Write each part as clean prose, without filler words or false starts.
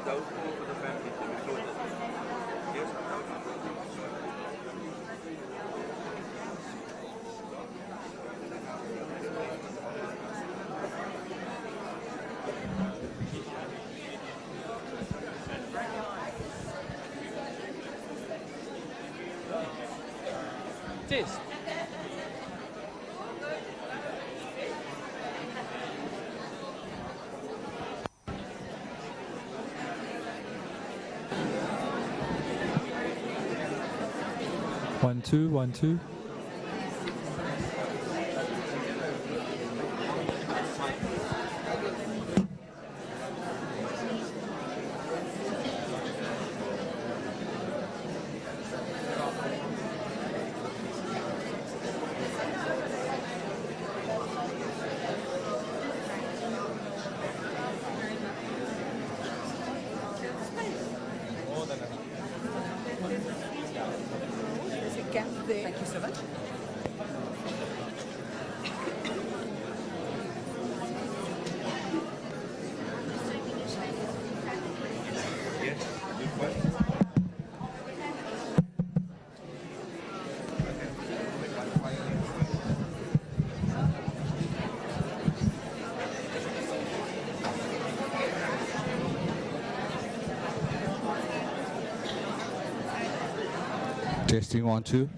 those all for the family to be included. Yes, those. Cheers. One, two, one, two. Thank you so much. Yes, good question. Testing one, two.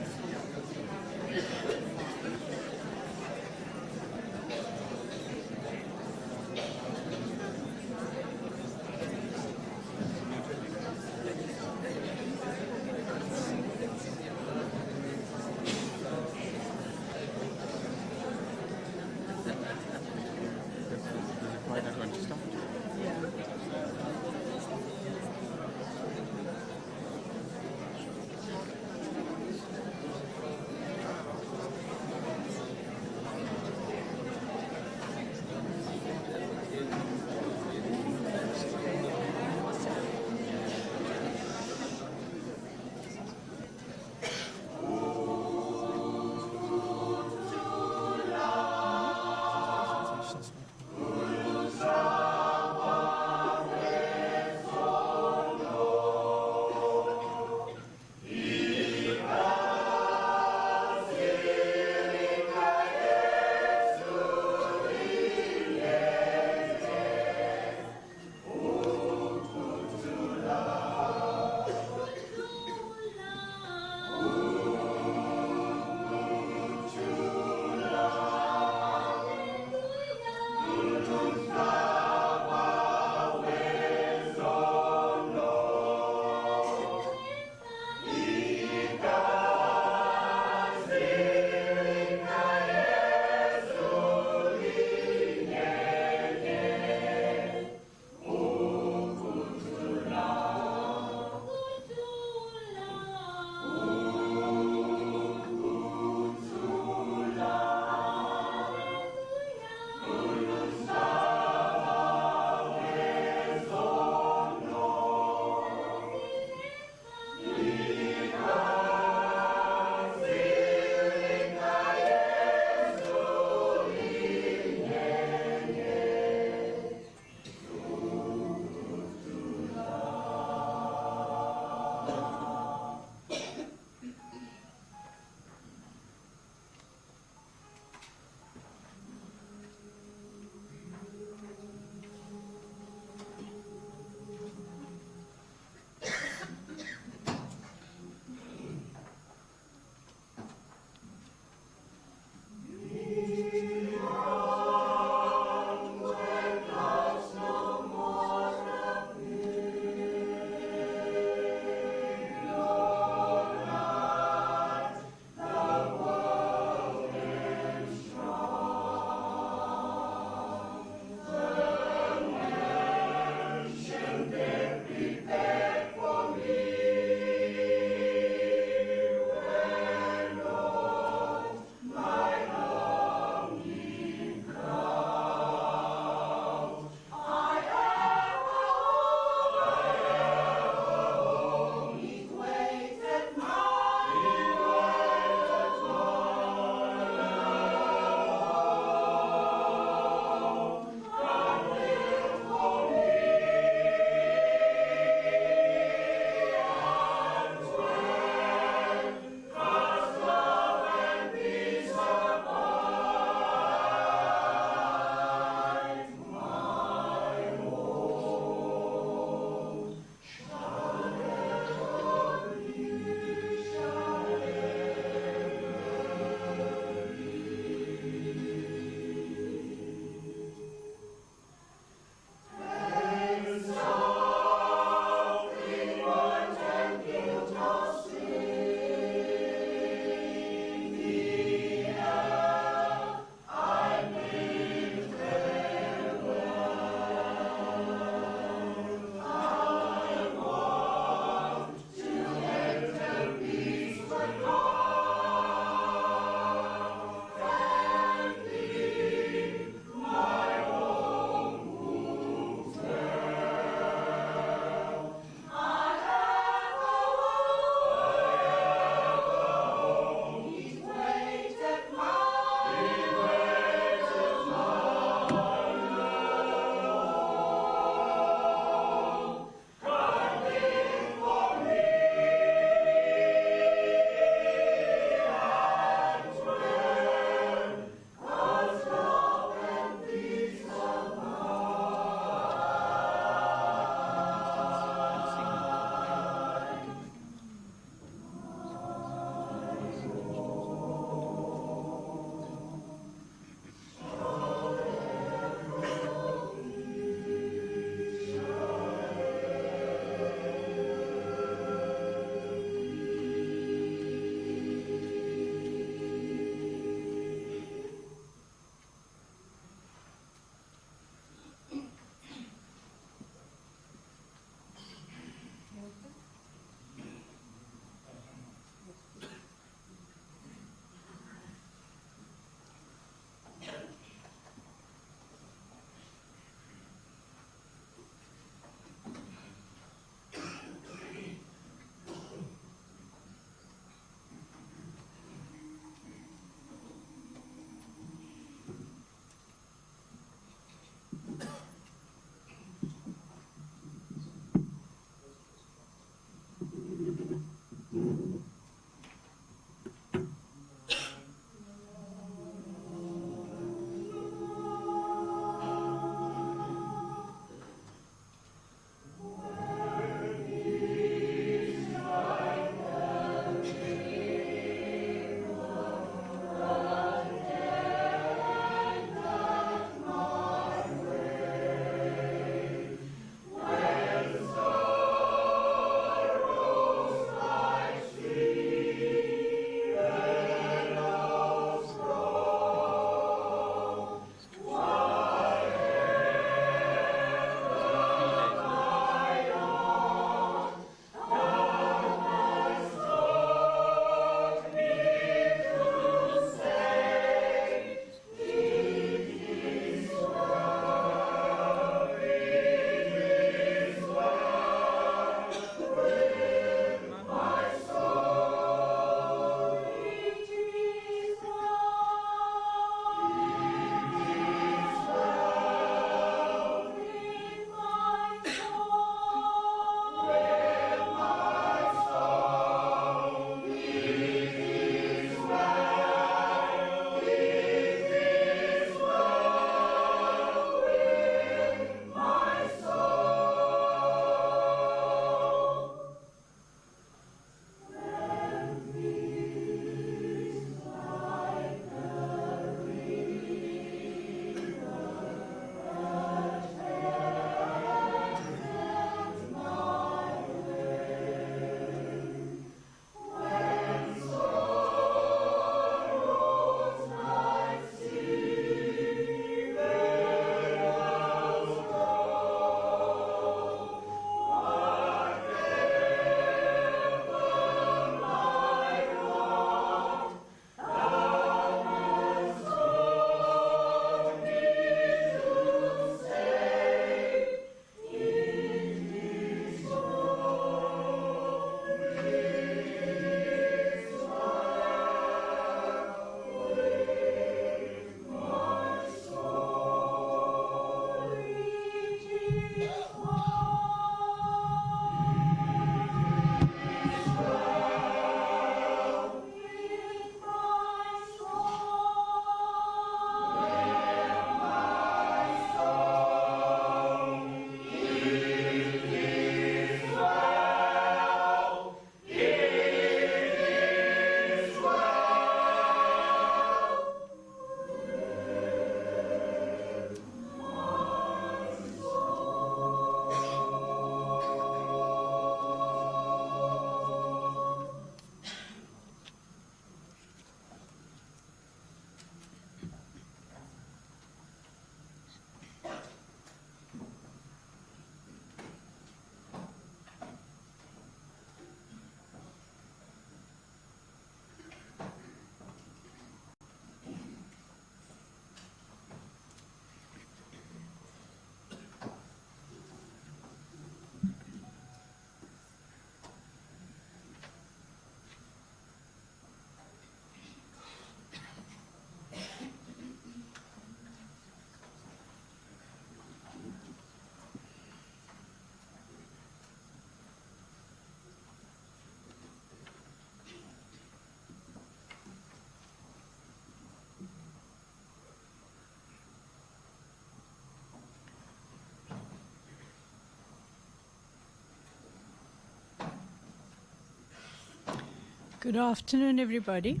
Good afternoon, everybody.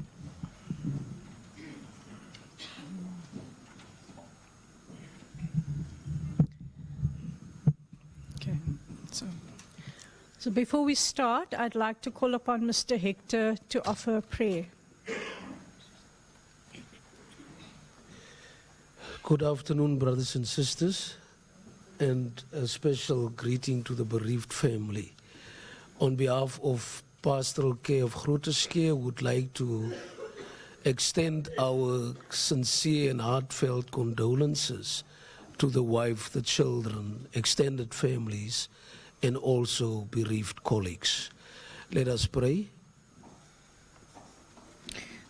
Okay, so before we start, I'd like to call upon Mr. Hector to offer a prayer. Good afternoon, brothers and sisters, and a special greeting to the bereaved family. On behalf of Pastoral Care of Groote, would like to extend our sincere and heartfelt condolences to the wife, the children, extended families, and also bereaved colleagues. Let us pray.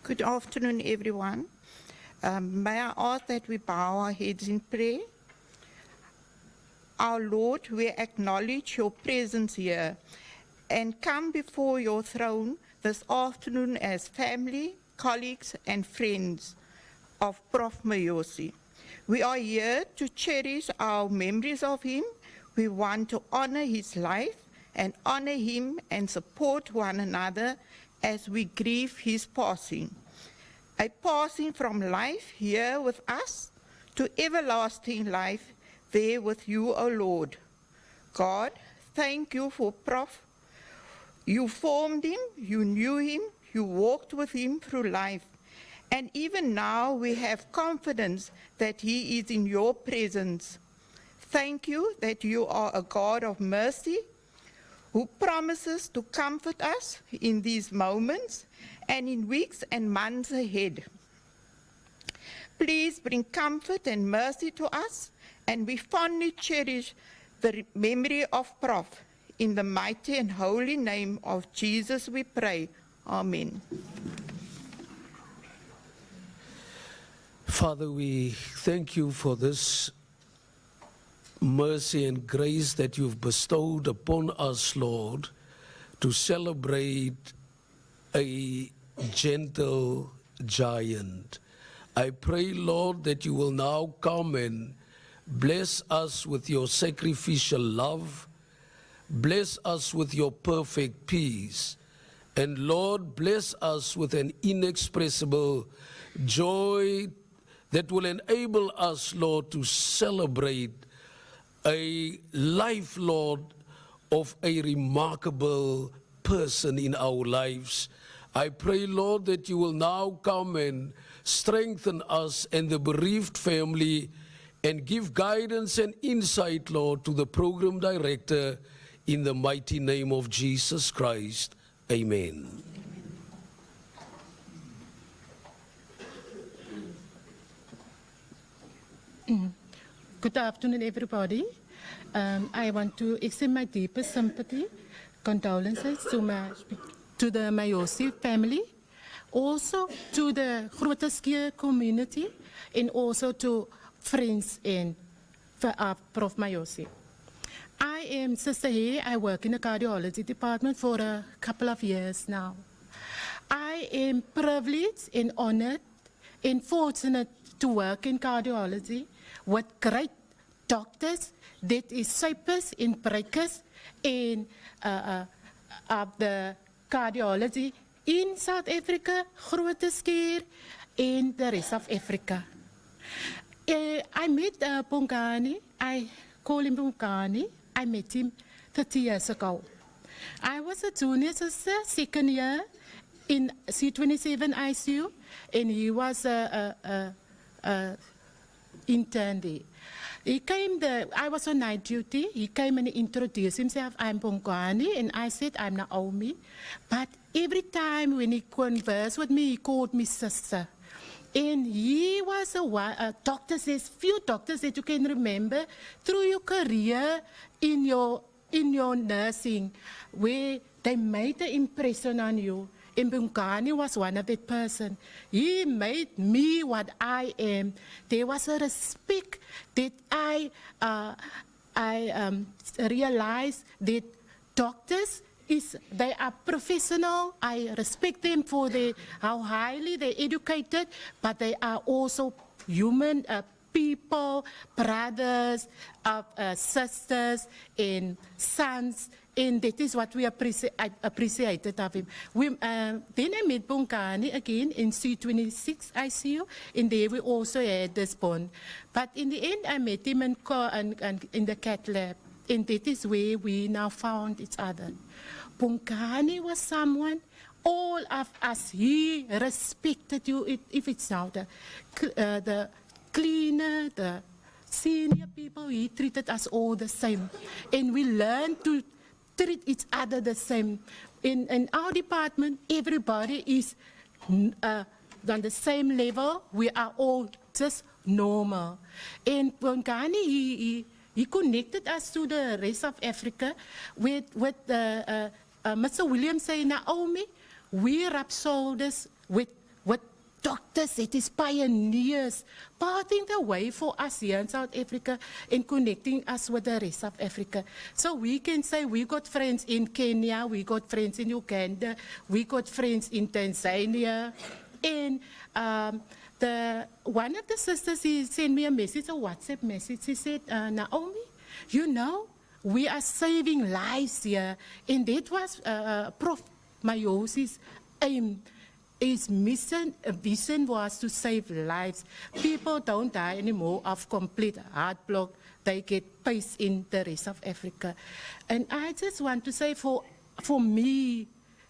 Good afternoon, everyone. May I ask that we bow our heads in prayer? Our Lord, we acknowledge your presence here and come before your throne this afternoon as family, colleagues, and friends of Prof. Mayosi. We are here to cherish our memories of him. We want to honor his life and honor him and support one another as we grieve his passing. A passing from life here with us to everlasting life there with you, O Lord. God, thank you for Prof. You formed him, you knew him, you walked with him through life. And even now we have confidence that he is in your presence. Thank you that you are a God of mercy who promises to comfort us in these moments and in weeks and months ahead. Please bring comfort and mercy to us, and we fondly cherish the memory of Prof. In the mighty and holy name of Jesus we pray. Amen. Father, we thank you for this mercy and grace that you've bestowed upon us, Lord, to celebrate a gentle giant. I pray, Lord, that you will now come and bless us with your sacrificial love. Bless us with your perfect peace. And Lord, bless us with an inexpressible joy that will enable us, Lord, to celebrate a life, Lord, of a remarkable person in our lives. I pray, Lord, that you will now come and strengthen us and the bereaved family and give guidance and insight, Lord, to the program director in the mighty name of Jesus Christ. Amen. Good afternoon, everybody. I want to extend my deepest sympathy, condolences to the Mayosi family, also to the Groote community, and also to friends and Prof. Mayosi. I am Sister Hay. I work in the cardiology department for a couple of years now. I am privileged and honored and fortunate to work in cardiology with great doctors that is shapers and breakers in of the cardiology in South Africa, Groote and the rest of Africa. I met Bongani. I call him Bongani. I met him 30 years ago. I was a junior sister, second year in C27 ICU, and he was a intern there. He came there, I was on night duty. He came and he introduced himself. I'm Bongani, and I said I'm Naomi. But every time when he conversed with me, he called me sister. And he was a doctor, says few doctors that you can remember through your career in your nursing, where they made an impression on you. And Bongani was one of that person. He made me what I am. There was a respect that I realized that doctors they are professional. I respect them for how highly they're educated, but they are also human people, brothers, sisters, and sons. And that is what we appreciated of him. Then I met Bongani again in C26 ICU, and there we also had this bond. But in the end, I met him in the cath lab, and that is where we now found each other. Bongani was someone, all of us, he respected you, if it's now the cleaner, the senior people, he treated us all the same. And we learned to treat each other the same. In our department, everybody is on the same level. We are all just normal. And Bongani, he connected us to the rest of Africa with Mr. William saying, Naomi, we rub shoulders with doctors, it is pioneers, parting the way for us here in South Africa and connecting us with the rest of Africa. So we can say we got friends in Kenya, we got friends in Uganda, we got friends in Tanzania. And one of the sisters, he sent me a message, a WhatsApp message. He said, Naomi, you know, we are saving lives here. And that was Prof. Mayosi's aim. His vision was to save lives. People don't die anymore of complete heart block. They get peace in the rest of Africa. And I just want to say for me,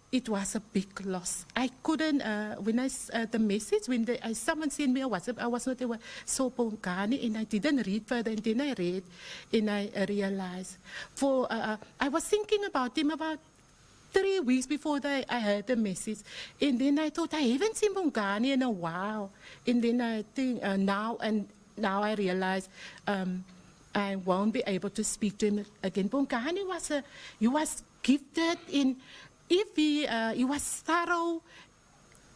it was a big loss. I couldn't, when the message, when someone sent me a WhatsApp, I was not aware. So Bongani, and I didn't read further, and then I read, and I realized. I was thinking about him about 3 weeks before I heard the message. And then I thought, I haven't seen Bongani in a while. And then I think, now I realize I won't be able to speak to him again. Bongani was gifted in, if he was thorough.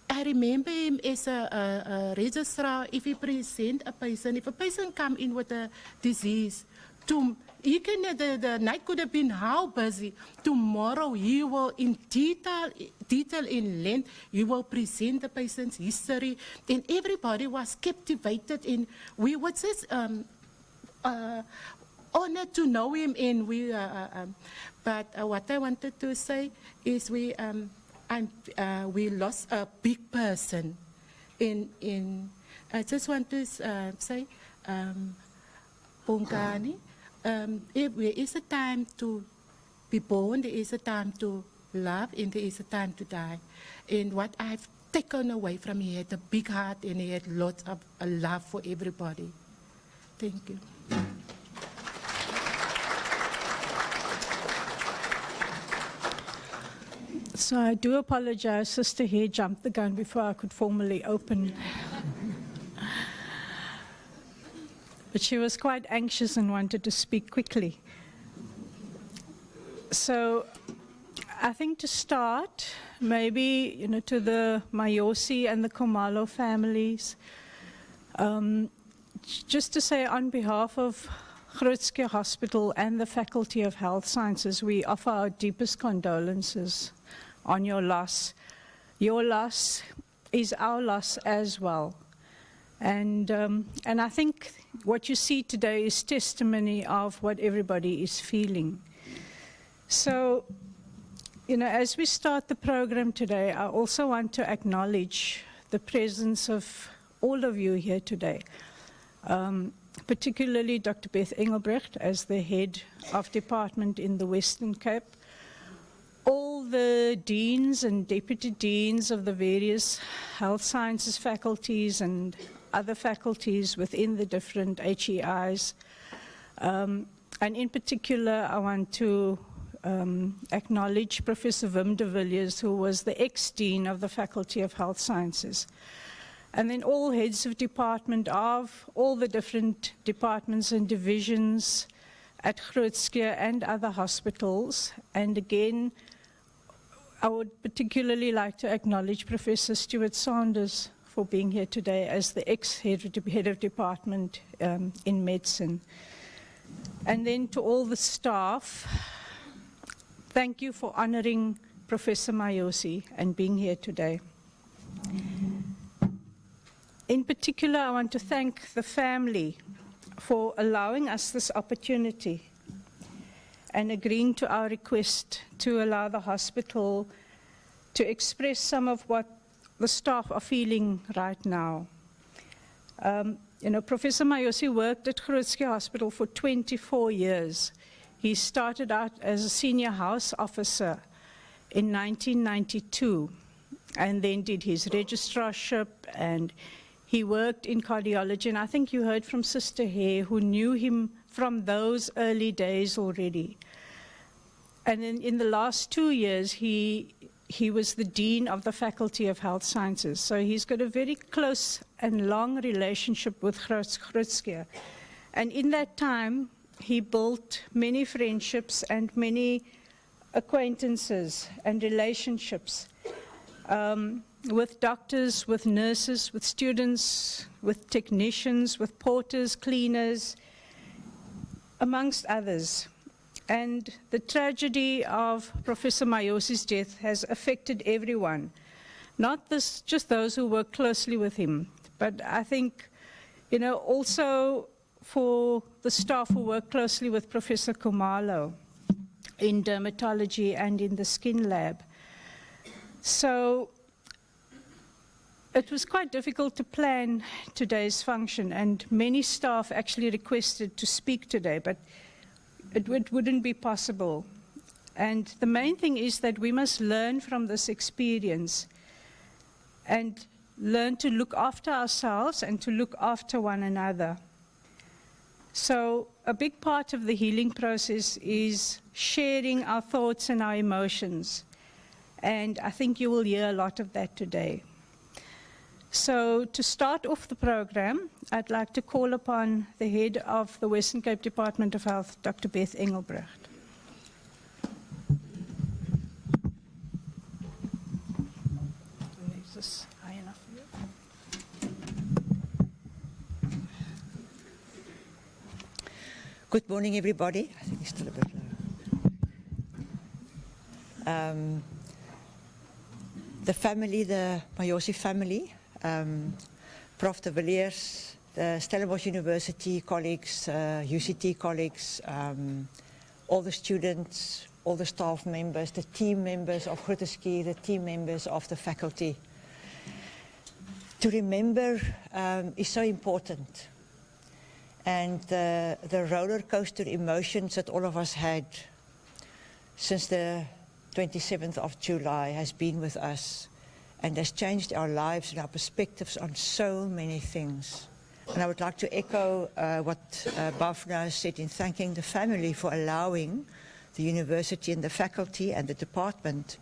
I remember him as a registrar. If he present a patient, if a patient come in with a disease, the night could have been how busy. Tomorrow he will in detail in length, he will present the patient's history. And everybody was captivated in, we were just honored to know him. And but what I wanted to say is we lost a big person. I just want to say, Bongani, there is a time to be born, there is a time to love, and there is a time to die. And what I've taken away from him, he had a big heart and he had lots of love for everybody. Thank you. So I do apologize, Sister here jumped the gun before I could formally open. But she was quite anxious and wanted to speak quickly. So I think to start, maybe, to the Mayosi and the Khumalo families, just to say on behalf of Groote Hospital and the Faculty of Health Sciences, we offer our deepest condolences on your loss. Your loss is our loss as well. And I think what you see today is testimony of what everybody is feeling. So, as we start the program today, I also want to acknowledge the presence of all of you here today, particularly Dr. Beth Engelbrecht as the head of department in the Western Cape, all the deans and deputy deans of the various health sciences faculties and other faculties within the different HEIs. And in particular, I want to acknowledge Professor Wim de Villiers, who was the ex-dean of the Faculty of Health Sciences. And then all heads of department of all the different departments and divisions at Groote and other hospitals. And again, I would particularly like to acknowledge Professor Stuart Sanders for being here today as the ex-head of department in medicine. And then to all the staff, thank you for honoring Professor Mayosi and being here today. In particular, I want to thank the family for allowing us this opportunity and agreeing to our request to allow the hospital to express some of what the staff are feeling right now. Professor Mayosi worked at Groote Hospital for 24 years. He started out as a senior house officer in 1992 and then did his registrarship, and he worked in cardiology. And I think you heard from Sister Hare, who knew him from those early days already. And in the last 2 years, he was the Dean of the Faculty of Health Sciences. So he's got a very close and long relationship with Groote. And in that time, he built many friendships and many acquaintances and relationships with doctors, with nurses, with students, with technicians, with porters, cleaners, amongst others. And the tragedy of Professor Mayosi's death has affected everyone, not just those who work closely with him, but I think, also for the staff who work closely with Professor Kumalo in dermatology and in the skin lab. So it was quite difficult to plan today's function, and many staff actually requested to speak today, but it wouldn't be possible. And the main thing is that we must learn from this experience and learn to look after ourselves and to look after one another. So a big part of the healing process is sharing our thoughts and our emotions. And I think you will hear a lot of that today. So to start off the program, I'd like to call upon the head of the Western Cape Department of Health, Dr. Beth Engelbrecht. Is this high enough for you? Good morning, everybody. I think it's still a bit low. The family, the Mayosi family, Prof. de Villiers, the Stellenbosch University colleagues, UCT colleagues, all the students, all the staff members, the team members of Groote, the team members of the faculty. To remember is so important. And the roller coaster emotions that all of us had since the 27th of July has been with us and has changed our lives and our perspectives on so many things. And I would like to echo what Bafna said in thanking the family for allowing the university and the faculty and the department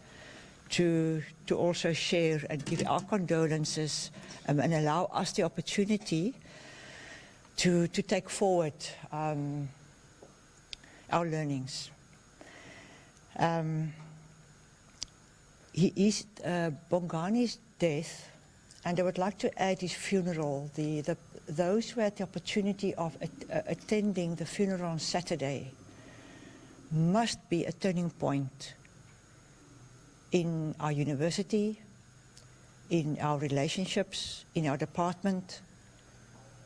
to also share and give our condolences and allow us the opportunity to take forward our learnings. Bongani's death, and I would like to add his funeral. Those who had the opportunity of attending the funeral on Saturday must be a turning point in our university, in our relationships, in our department,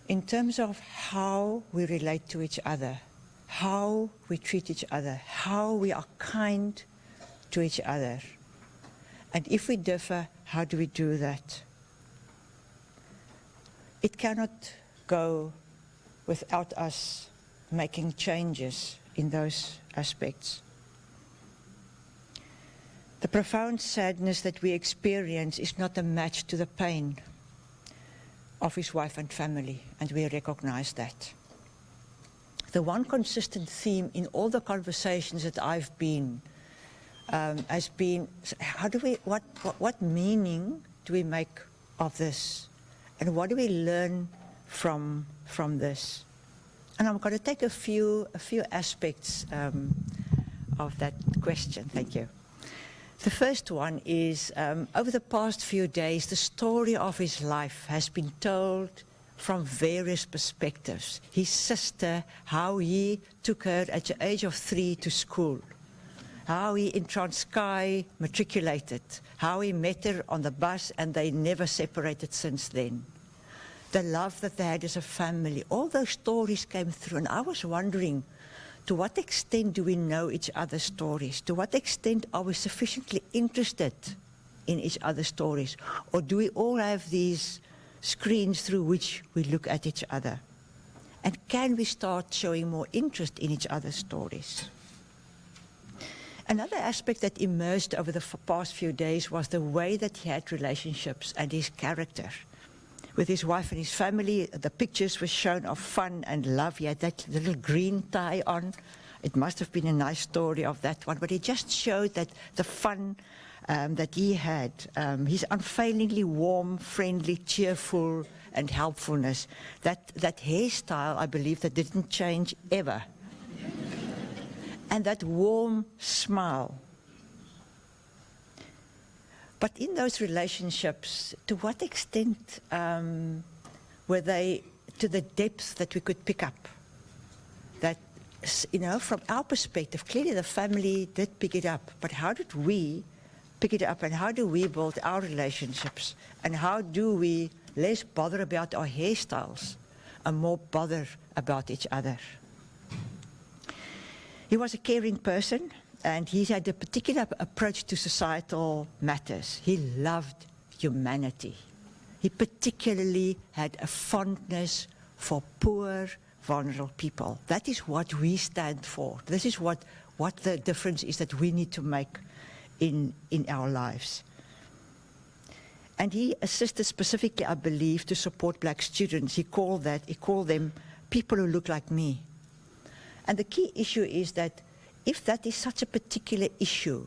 in terms of how we relate to each other, how we treat each other, how we are kind to each other. And if we differ, how do we do that? It cannot go without us making changes in those aspects. The profound sadness that we experience is not a match to the pain of his wife and family, and we recognize that. The one consistent theme in all the conversations that I've been has been, what meaning do we make of this? And what do we learn from this? And I'm going to take a few aspects of that question. Thank you. The first one is, over the past few days, the story of his life has been told from various perspectives. His sister, how he took her at the age of 3 to school. How he in Transkei matriculated, how he met her on the bus and they never separated since then. the love that they had as a family. All those stories came through, and I was wondering, to what extent do we know each other's stories? To what extent are we sufficiently interested in each other's stories? Or do we all have these screens through which we look at each other? And can we start showing more interest in each other's stories? Another aspect that emerged over the past few days was the way that he had relationships and his character. With his wife and his family, the pictures were shown of fun and love. He had that little green tie on. It must have been a nice story of that one, but it just showed that the fun that he had, his unfailingly warm, friendly, cheerful, and helpfulness. That hairstyle, I believe, that didn't change ever. And that warm smile. But in those relationships, to what extent were they to the depth that we could pick up? That, you know, from our perspective, clearly the family did pick it up, but how did we pick it up, and how do we build our relationships? And how do we less bother about our hairstyles and more bother about each other? He was a caring person, and he had a particular approach to societal matters. He loved humanity. He particularly had a fondness for poor, vulnerable people. That is what we stand for. This is what the difference is that we need to make in our lives. And he assisted specifically, I believe, to support black students. He called them people who look like me. And the key issue is that if that is such a particular issue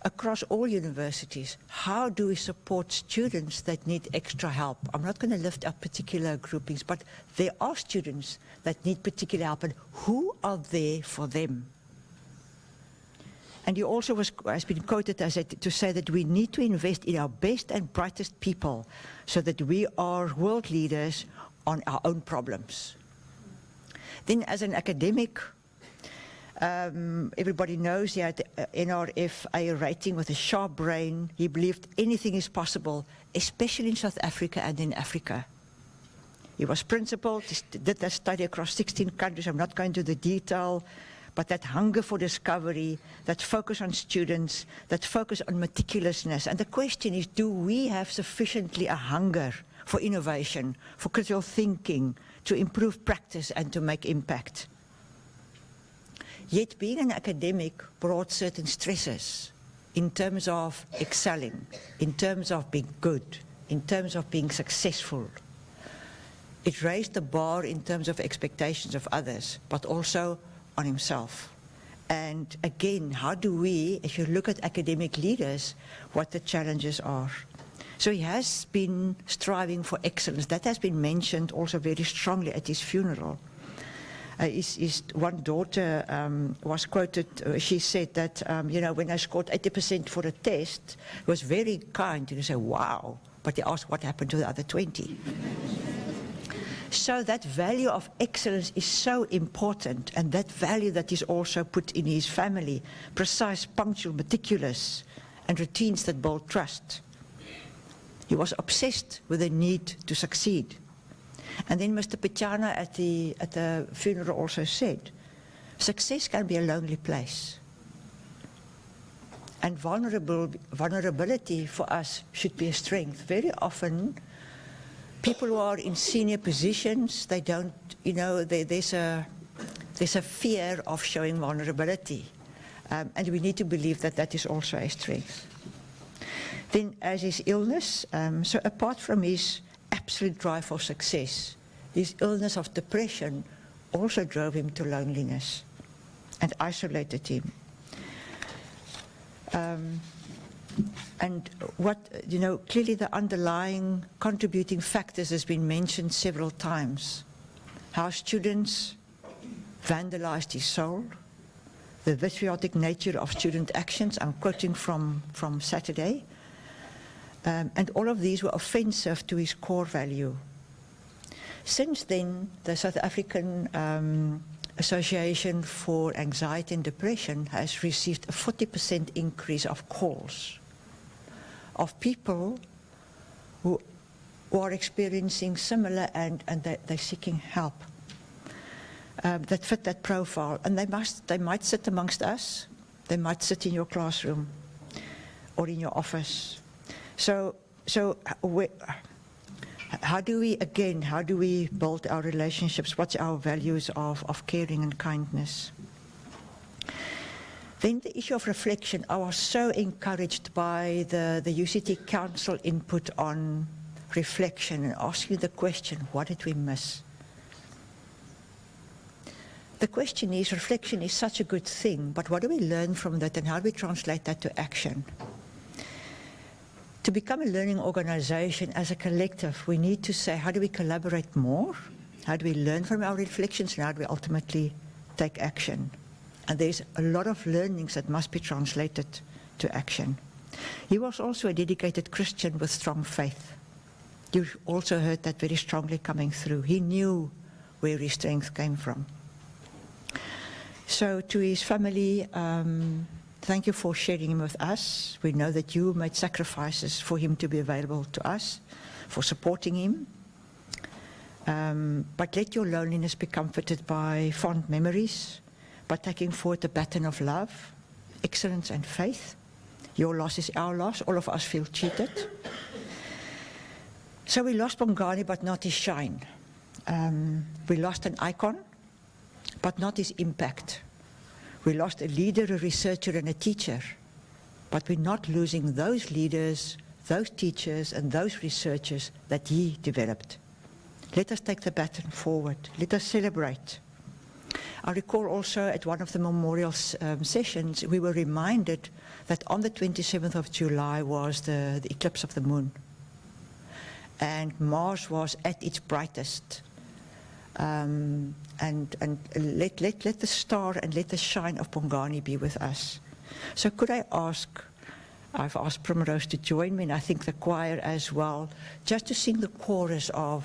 across all universities, how do we support students that need extra help? I'm not going to lift up particular groupings, but there are students that need particular help, and who are there for them? And he also has been quoted to say that we need to invest in our best and brightest people so that we are world leaders on our own problems. Then as an academic, everybody knows he had NRF A rating with a sharp brain. He believed anything is possible, especially in South Africa and in Africa. He was principled, did that study across 16 countries. I'm not going into the detail, but that hunger for discovery, that focus on students, that focus on meticulousness. And the question is, do we have sufficiently a hunger for innovation, for critical thinking, to improve practice and to make impact? Yet being an academic brought certain stresses in terms of excelling, in terms of being good, in terms of being successful. It raised the bar in terms of expectations of others, but also on himself. And again, how do we, if you look at academic leaders, what the challenges are? So he has been striving for excellence. That has been mentioned also very strongly at his funeral. His one daughter was quoted, she said that, you know, when I scored 80% for a test, it was very kind. And he said, wow. But he asked what happened to the other 20. So that value of excellence is so important, and that value that is also put in his family, precise, punctual, meticulous, and routines that build trust. He was obsessed with the need to succeed. And then Mr. Pichana at the funeral also said, success can be a lonely place. And vulnerability for us should be a strength. Very often, people who are in senior positions, they don't, you know, there's a fear of showing vulnerability. And we need to believe that that is also a strength. Then as his illness, so apart from his absolute drive for success, his illness of depression also drove him to loneliness and isolated him. And what, you know, clearly the underlying contributing factors has been mentioned several times. How students vandalized his soul, the vitriolic nature of student actions, I'm quoting from Saturday, and all of these were offensive to his core value. Since then, the South African Association for Anxiety and Depression has received a 40% increase of calls of people who who are experiencing similar and they're seeking help that fit that profile. And they might sit amongst us, they might sit in your classroom or in your office. So how do we build our relationships? What's our values of caring and kindness? Then the issue of reflection. I was so encouraged by the UCT Council input on reflection and asking the question, what did we miss? The question is, reflection is such a good thing, but what do we learn from that and how do we translate that to action? To become a learning organization as a collective, we need to say, how do we collaborate more? How do we learn from our reflections and how do we ultimately take action? And there's a lot of learnings that must be translated to action. He was also a dedicated Christian with strong faith. You also heard that very strongly coming through. He knew where his strength came from. So to his family, thank you for sharing him with us. We know that you made sacrifices for him to be available to us, for supporting him. But let your loneliness be comforted by fond memories, by taking forward the baton of love, excellence and faith. Your loss is our loss. All of us feel cheated. So we lost Bongani, but not his shine. We lost an icon, but not his impact. We lost a leader, a researcher and a teacher, but we're not losing those leaders, those teachers and those researchers that he developed. Let us take the baton forward. Let us celebrate. I recall also at one of the memorial sessions, we were reminded that on the 27th of July was the eclipse of the moon. And Mars was at its brightest. And let the star and let the shine of Bongani be with us. So could I ask, I've asked Primrose to join me, and I think the choir as well, just to sing the chorus of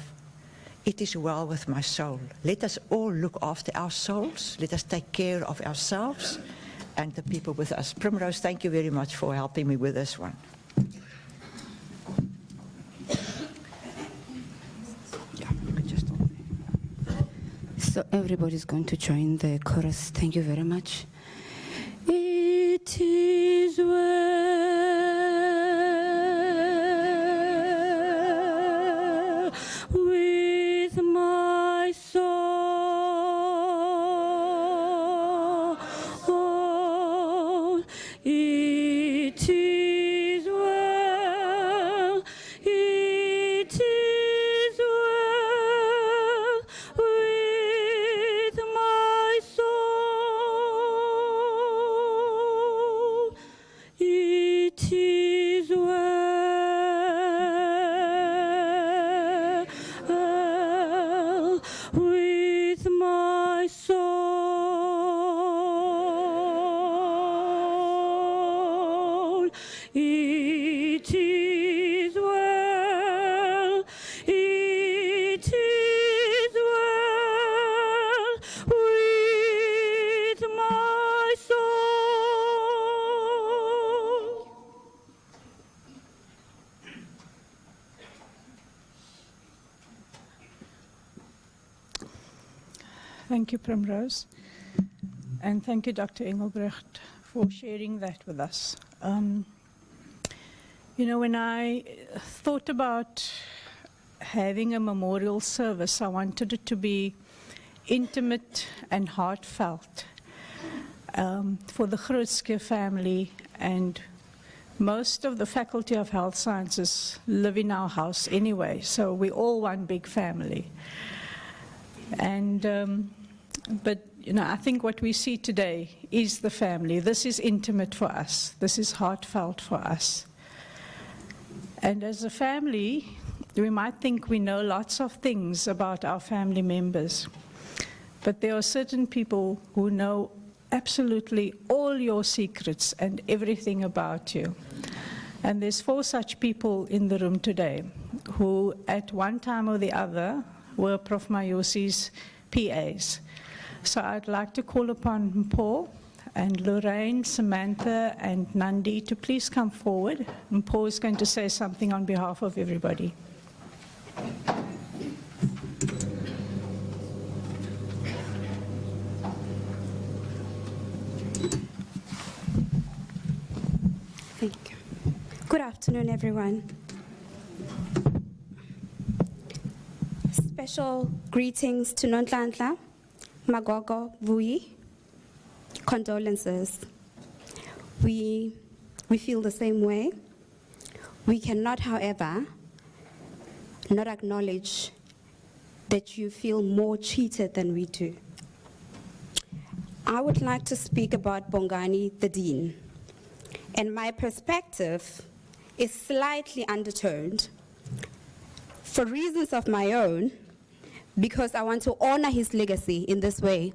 It Is Well With My Soul. Let us all look after our souls. Let us take care of ourselves and the people with us. Primrose, thank you very much for helping me with this one. So everybody's going to join the chorus. Thank you very much. It is well with my soul. It is well. It is well with my soul. It is well with my soul. It is well. It is well with my soul. Thank you, Primrose. And thank you, Dr. Engelbrecht, for sharing that with us. You know, when I thought about having a memorial service, I wanted it to be intimate and heartfelt for the Groote family, and most of the Faculty of Health Sciences live in our house anyway, so we're all one big family. And but you know, I think what we see today is the family. This is intimate for us. This is heartfelt for us. And as a family, we might think we know lots of things about our family members, but there are certain people who know absolutely all your secrets and everything about you. And there's 4 such people in the room today who at one time or the other were Prof. Mayosi's PAs. So I'd like to call upon Paul and Lorraine, Samantha and Nandi to please come forward. And Paul is going to say something on behalf of everybody. Thank you. Good afternoon, everyone. Special greetings to Nonhlanhla, Magogo, Vui. Condolences. We feel the same way. We cannot, however, not acknowledge that you feel more cheated than we do. I would like to speak about Bongani, the Dean. And my perspective is slightly undertoned for reasons of my own, because I want to honor his legacy in this way.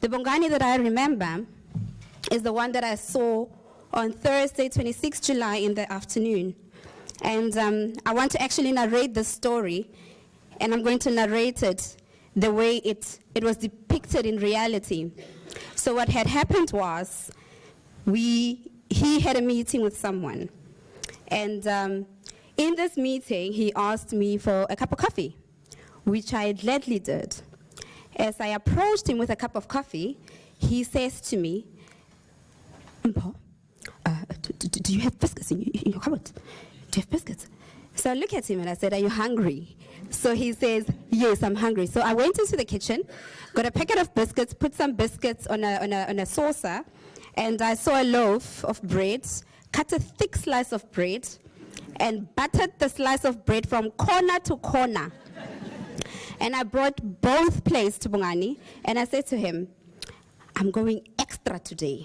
The Bongani that I remember is the one that I saw on Thursday, 26 July in the afternoon. And I want to actually narrate the story, and I'm going to narrate it the way it was depicted in reality. So what had happened was, he had a meeting with someone. And in this meeting, he asked me for a cup of coffee, which I gladly did. As I approached him with a cup of coffee, he says to me, "Mpo, do you have biscuits in your cupboard? Do you have biscuits?" So I look at him and I said, "Are you hungry?" So he says, "Yes, I'm hungry." So I went into the kitchen, got a packet of biscuits, put some biscuits on a saucer, and I saw a loaf of bread, cut a thick slice of bread, and buttered the slice of bread from corner to corner. And I brought both plates to Bongani, and I said to him, "I'm going extra today.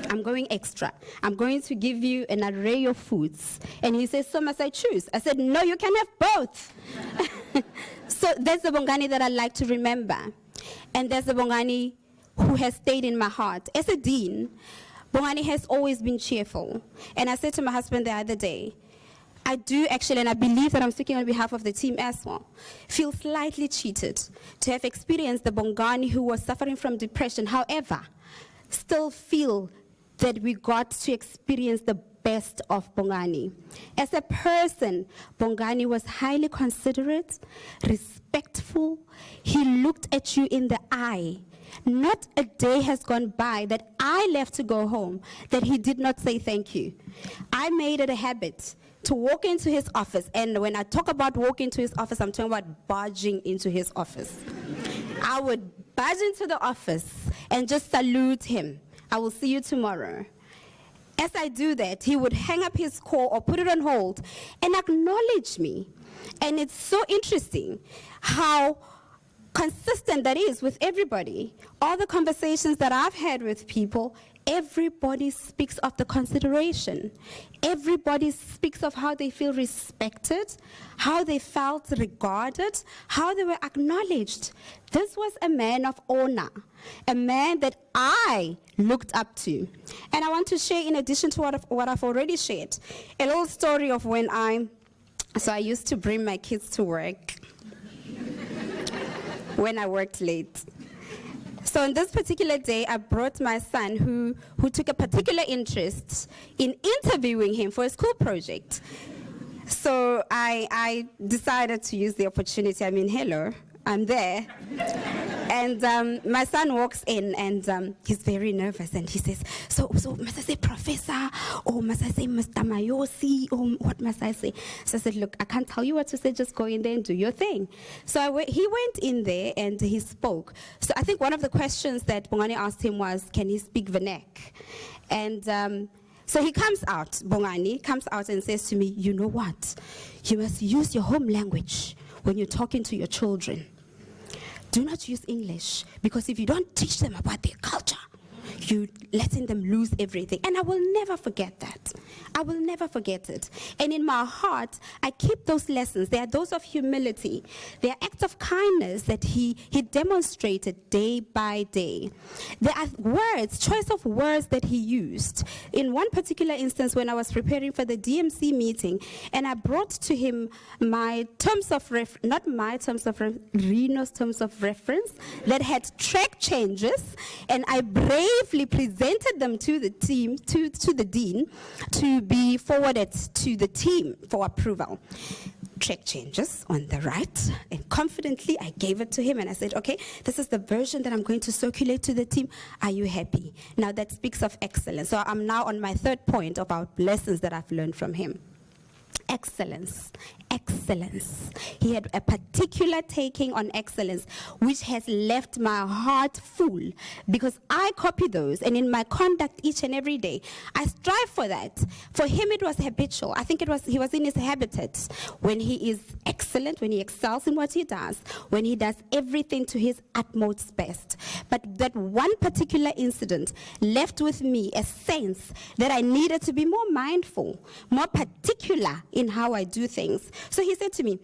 I'm going extra. I'm going to give you an array of foods." And he says, "So must I choose?" I said, "No, you can have both." So that's the Bongani that I like to remember. And that's the Bongani who has stayed in my heart. As a dean, Bongani has always been cheerful. And I said to my husband the other day, I do actually, and I believe that I'm speaking on behalf of the team as well, feel slightly cheated to have experienced the Bongani who was suffering from depression. However, still feel that we got to experience the best of Bongani. As a person, Bongani was highly considerate, respectful. He looked at you in the eye. Not a day has gone by that I left to go home that he did not say thank you. I made it a habit to walk into his office, and when I talk about walking into his office, I'm talking about barging into his office. I would barge into the office and just salute him. "I will see you tomorrow." As I do that, he would hang up his call or put it on hold and acknowledge me. And it's so interesting how consistent that is with everybody. All the conversations that I've had with people, everybody speaks of the consideration. Everybody speaks of how they feel respected, how they felt regarded, how they were acknowledged. This was a man of honor, a man that I looked up to. And I want to share, in addition to what I've already shared, a little story of when I used to bring my kids to work when I worked late. So on this particular day, I brought my son who took a particular interest in interviewing him for a school project. So I decided to use the opportunity. I mean, hello, I'm there. And my son walks in, and he's very nervous, and he says, so must I say Professor, or must I say Mr. Mayosi, or what must I say? So I said, look, I can't tell you what to say, just go in there and do your thing. So he went in there, and he spoke. So I think one of the questions that Bongani asked him was, can he speak Vernac? And so he comes out, Bongani comes out and says to me, you know what? You must use your home language when you're talking to your children. Do not use English, because if you don't teach them about their culture, you're letting them lose everything. And I will never forget that. I will never forget it. And in my heart, I keep those lessons. They are those of humility. They are acts of kindness that he demonstrated day by day. There are words, choice of words that he used. In one particular instance, when I was preparing for the DMC meeting, and I brought to him my terms of not my terms of Reno's terms of reference that had track changes, and I bravely presented them to the team, to the dean, to be forwarded to the team for approval. track changes on the right, and confidently I gave it to him and I said, okay, this is the version that I'm going to circulate to the team. Are you happy? Now that speaks of excellence. So I'm now on my third point about lessons that I've learned from him. Excellence, excellence. He had a particular taking on excellence, which has left my heart full, because I copy those, and in my conduct each and every day, I strive for that. For him, it was habitual. I think he was in his habitat when he is excellent, when he excels in what he does, when he does everything to his utmost best. But that one particular incident left with me a sense that I needed to be more mindful, more particular in how I do things. So he said to me,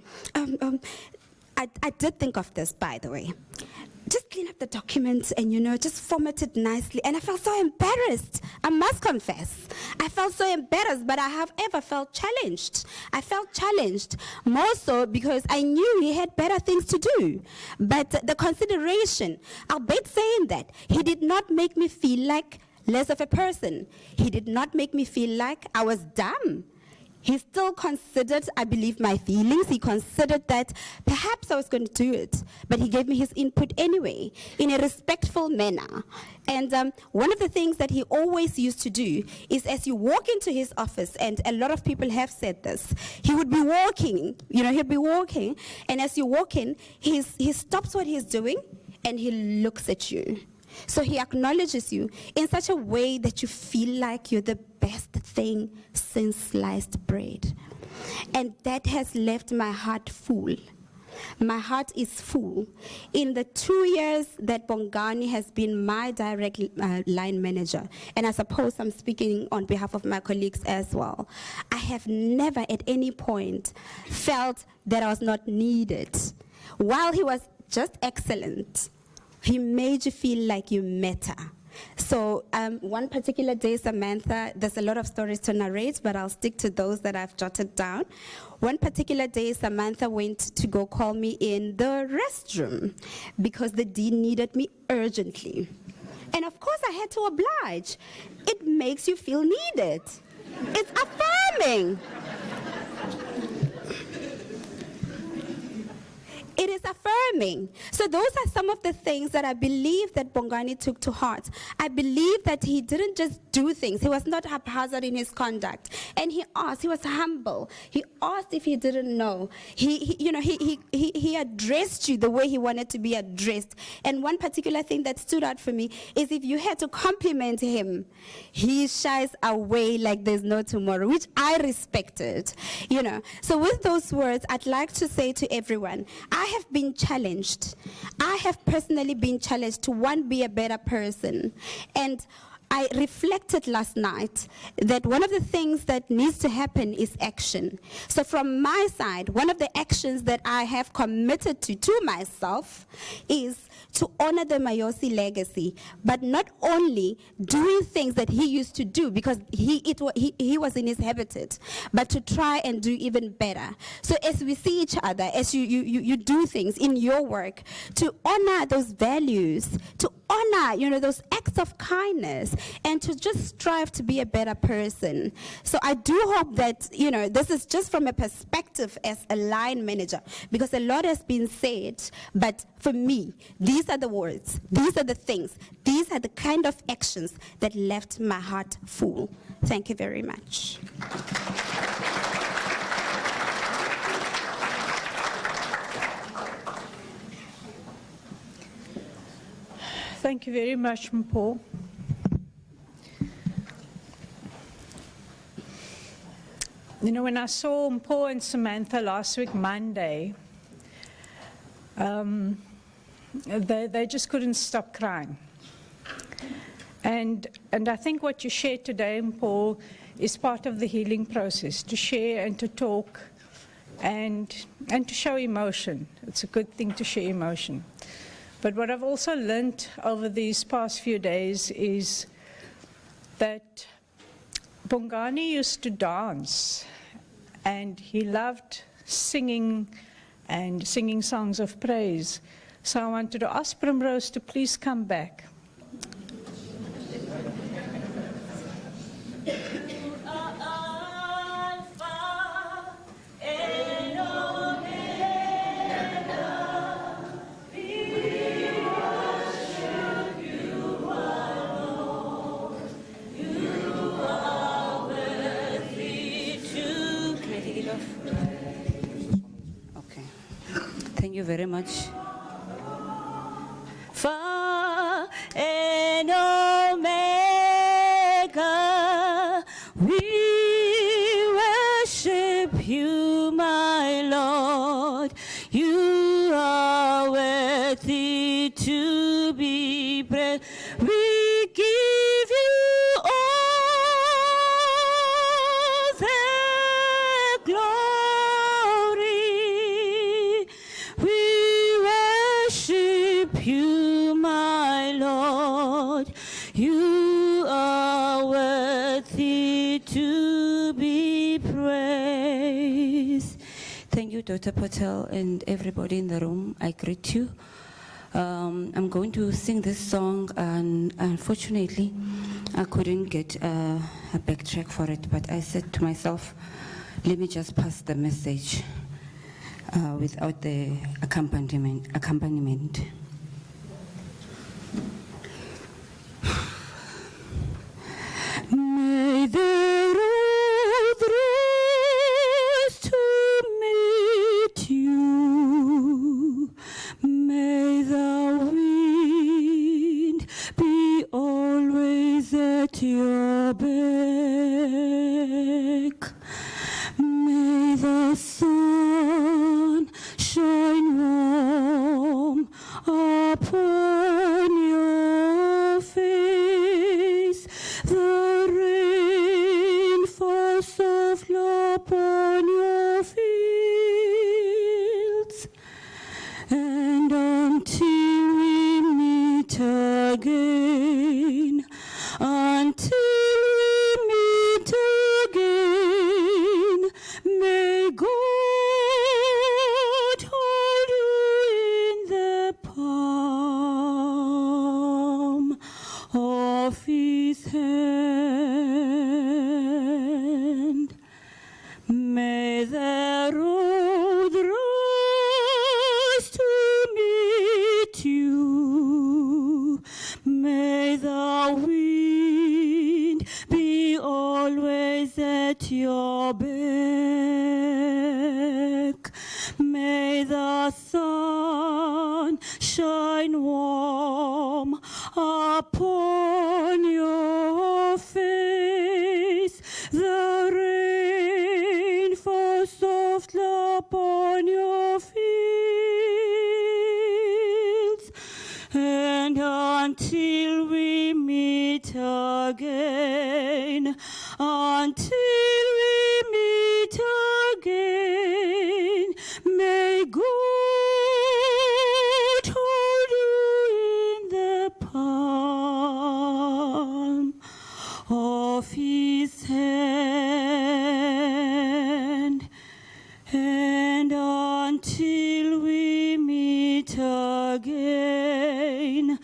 I did think of this, by the way. Just clean up the documents and, just format it nicely. And I felt so embarrassed. I must confess. I felt so embarrassed, but I have ever felt challenged. I felt challenged more so because I knew he had better things to do. But the consideration, albeit saying that, he did not make me feel like less of a person. He did not make me feel like I was dumb. He still considered, I believe, my feelings. He considered that perhaps I was going to do it, but he gave me his input anyway, in a respectful manner. And one of the things that he always used to do is, as you walk into his office, and a lot of people have said this, he would be walking, he'd be walking, and as you walk in, he stops what he's doing, and he looks at you. So he acknowledges you in such a way that you feel like you're the best thing since sliced bread. And that has left my heart full. My heart is full. In the 2 years that Bongani has been my direct line manager, and I suppose I'm speaking on behalf of my colleagues as well, I have never at any point felt that I was not needed. While he was just excellent, he made you feel like you matter. So one particular day, Samantha, there's a lot of stories to narrate, but I'll stick to those that I've jotted down. One particular day, Samantha went to go call me in the restroom because the dean needed me urgently. And of course, I had to oblige. It makes you feel needed. It's affirming. It is affirming. So those are some of the things that I believe that Bongani took to heart. I believe that he didn't just do things. He was not haphazard in his conduct. And he asked, he was humble. He asked if he didn't know. He addressed you the way he wanted to be addressed. And one particular thing that stood out for me is if you had to compliment him, he shies away like there's no tomorrow, which I respected. So with those words, I'd like to say to everyone, I have been challenged. I have personally been challenged to, one, be a better person. And I reflected last night that one of the things that needs to happen is action. So from my side, one of the actions that I have committed to myself is to honor the Mayosi legacy, but not only doing things that he used to do because he was in his habitat, but to try and do even better. So as we see each other, as you do things in your work, to honor those values, to honor, those acts of kindness, and to just strive to be a better person. So I do hope that, this is just from a perspective as a line manager, because a lot has been said, but for me, these are the words, these are the things, these are the kind of actions that left my heart full. Thank you very much. Thank you very much, Mpho. When I saw Mpho and Samantha last week, Monday, they just couldn't stop crying. And I think what you shared today, Mpho, is part of the healing process, to share and to talk and to show emotion. It's a good thing to share emotion. But what I've also learned over these past few days is that Bongani used to dance, and he loved singing and singing songs of praise. So I wanted to ask Primrose to please come back. Alpha and Omega. you very much. Alpha and Omega, we worship you, my Lord. You are worthy to be praised. We give you all the glory. We worship you, my Lord. You are worthy to be praised. Thank you, Dr. Patel, and everybody in the room. I greet you. I'm going to sing this song, and unfortunately, I couldn't get a backtrack for it, but I said to myself, let me just pass the message without the accompaniment. May the road rise to meet you. May the wind be always at your back. May the sun shine warm upon your face. The rain falls softly upon your fields. And until we meet again, may God hold you in the palm of his hand. May the road rise to meet you. May the wind be always at your back. May the sun shine warm upon your face. The rain falls softly upon your fields. And until we meet again, may God hold you in the palm of his hand. And until we meet again,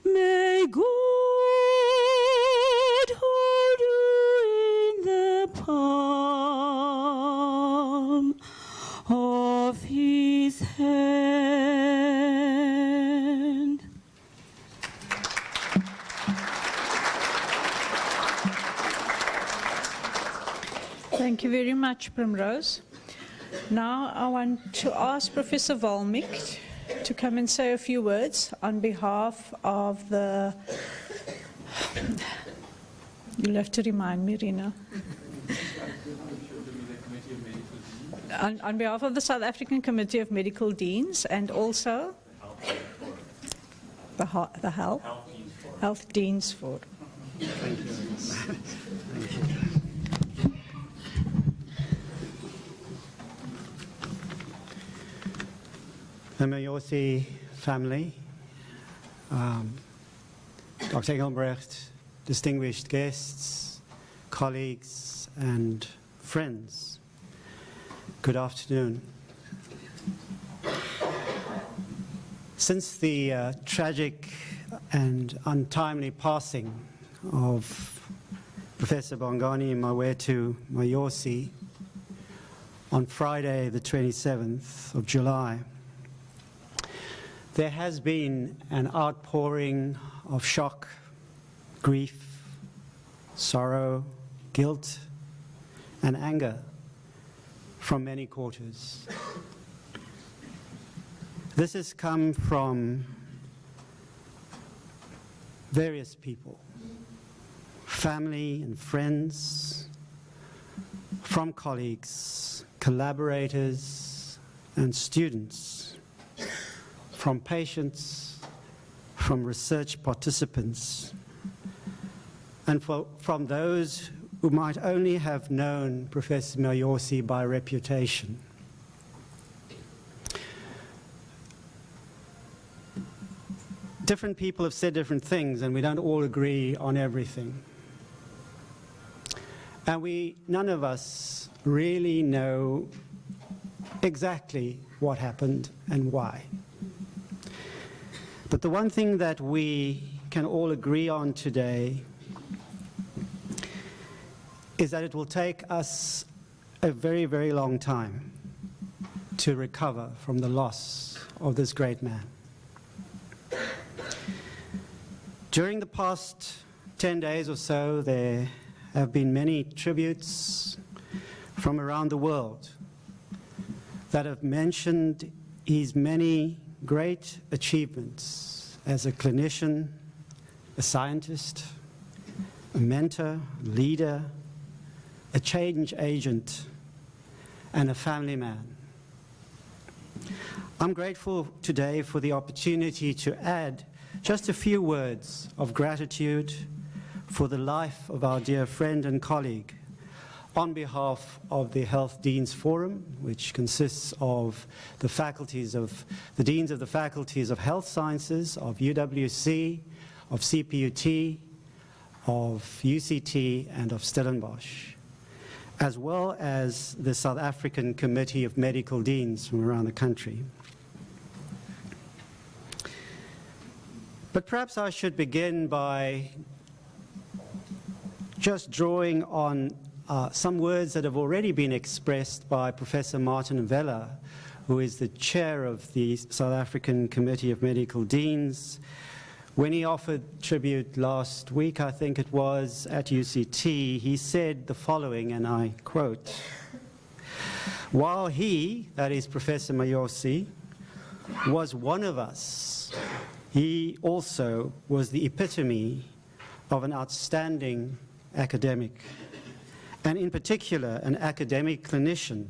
may God hold you in the palm of his hand. Thank you very much, Primrose. Now I want to ask Professor Volmik to come and say a few words on behalf of the... You'll have to remind me, Rina. On behalf of the South African Committee of Medical Deans and also the Health Deans Forum. Thank you. The Mayosi family, Dr. Engelbrecht, distinguished guests, colleagues, and friends, good afternoon. Since the tragic and untimely passing of Professor Bongani Mayosi on Friday, the 27th of July, there has been an outpouring of shock, grief, sorrow, guilt, and anger from many quarters. This has come from various people, family and friends, from colleagues, collaborators, and students, from patients, from research participants, and from those who might only have known Professor Mayosi by reputation. Different people have said different things, and we don't all agree on everything. And none of us really know exactly what happened and why. But the one thing that we can all agree on today is that it will take us a very, very long time to recover from the loss of this great man. During the past 10 days or so, there have been many tributes from around the world that have mentioned his many great achievements as a clinician, a scientist, a mentor, leader, a change agent, and a family man. I'm grateful today for the opportunity to add just a few words of gratitude for the life of our dear friend and colleague on behalf of the Health Deans Forum, which consists of the deans of the faculties of health sciences, of UWC, of CPUT, of UCT, and of Stellenbosch, as well as the South African Committee of Medical Deans from around the country. But perhaps I should begin by just drawing on some words that have already been expressed by Professor Martin Vella, who is the chair of the South African Committee of Medical Deans. When he offered tribute last week, I think it was, at UCT, he said the following, and I quote, "While he," that is Professor Mayosi, "was one of us, he also was the epitome of an outstanding academic, and in particular, an academic clinician,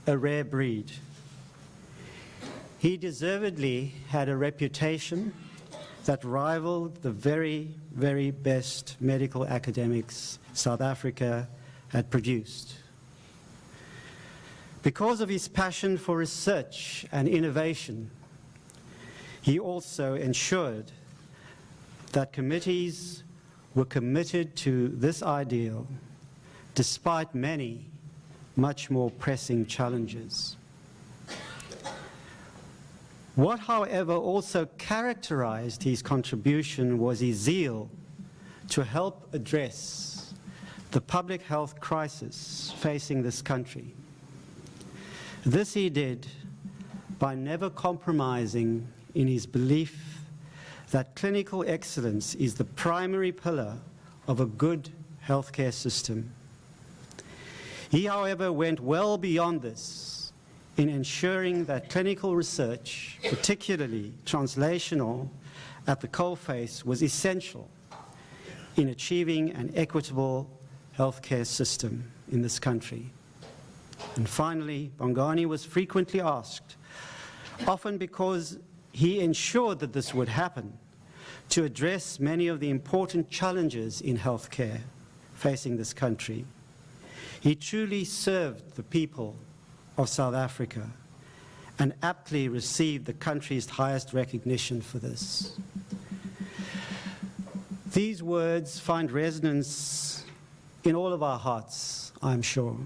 a rare breed. He deservedly had a reputation that rivaled the very, very best medical academics South Africa had produced. Because of his passion for research and innovation, he also ensured that committees were committed to this ideal despite many, much more pressing challenges. What, however, also characterized his contribution was his zeal to help address the public health crisis facing this country. This he did by never compromising in his belief that clinical excellence is the primary pillar of a good healthcare system. He, however, went well beyond this in ensuring that clinical research, particularly translational, at the coalface was essential in achieving an equitable healthcare system in this country. And finally, Bongani was frequently asked, often because he ensured that this would happen, to address many of the important challenges in healthcare facing this country. He truly served the people of South Africa and aptly received the country's highest recognition for this. These words find resonance in all of our hearts, I'm sure.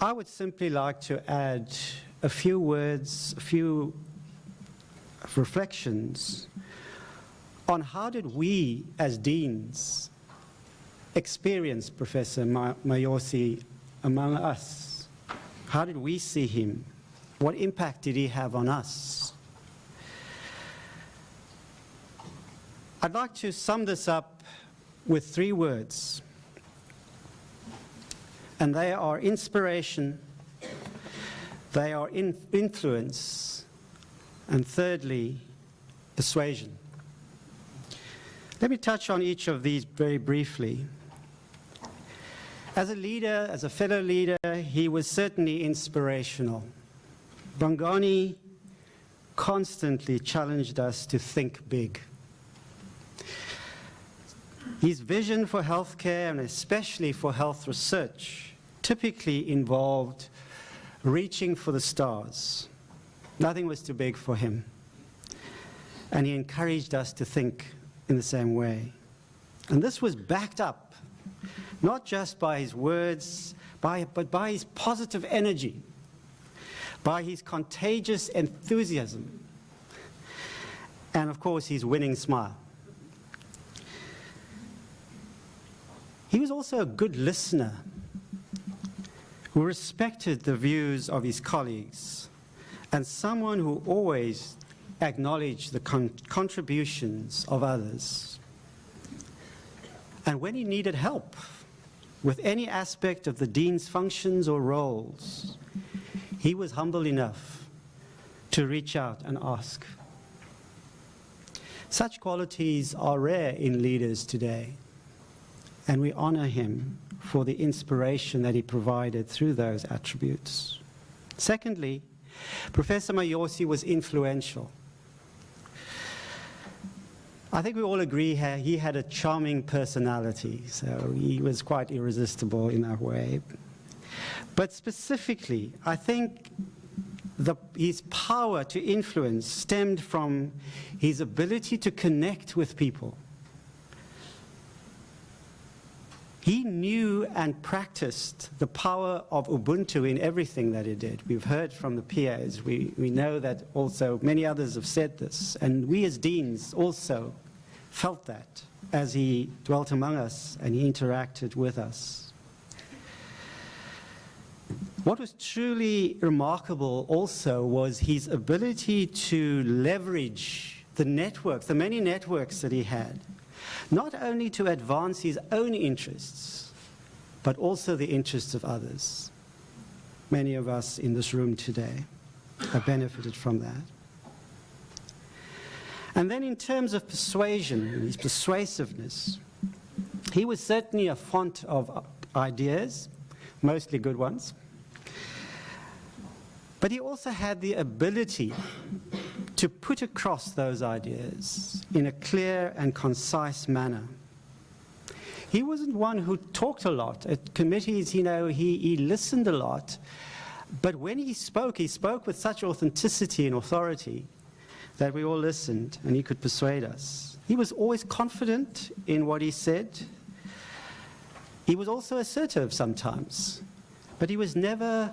I would simply like to add a few words, a few reflections on how did we as deans experience Professor Mayosi among us? How did we see him? What impact did he have on us? I'd like to sum this up with 3 words. and they are inspiration, they are influence, and thirdly, persuasion. Let me touch on each of these very briefly. As a leader, as a fellow leader, he was certainly inspirational. Bongani constantly challenged us to think big. His vision for healthcare, and especially for health research, typically involved reaching for the stars. Nothing was too big for him. And he encouraged us to think in the same way. And this was backed up, not just by his words, but by his positive energy, by his contagious enthusiasm, and of course his winning smile. He was also a good listener who respected the views of his colleagues, and someone who always acknowledged the contributions of others. And when he needed help with any aspect of the dean's functions or roles, he was humble enough to reach out and ask. Such qualities are rare in leaders today, and we honor him for the inspiration that he provided through those attributes. Secondly, Professor Mayosi was influential. I think we all agree he had a charming personality, so he was quite irresistible in that way. But specifically, I think his power to influence stemmed from his ability to connect with people. He knew and practiced the power of Ubuntu in everything that he did. We've heard from the peers. We know that also many others have said this. And we as deans also felt that as he dwelt among us and he interacted with us. What was truly remarkable also was his ability to leverage the networks, the many networks that he had, not only to advance his own interests, but also the interests of others. Many of us in this room today have benefited from that. And then in terms of persuasion, his persuasiveness, he was certainly a font of ideas, mostly good ones, but he also had the ability to put across those ideas in a clear and concise manner. He wasn't one who talked a lot. At committees, he listened a lot, but when he spoke with such authenticity and authority that we all listened and he could persuade us. He was always confident in what he said. He was also assertive sometimes, but he was never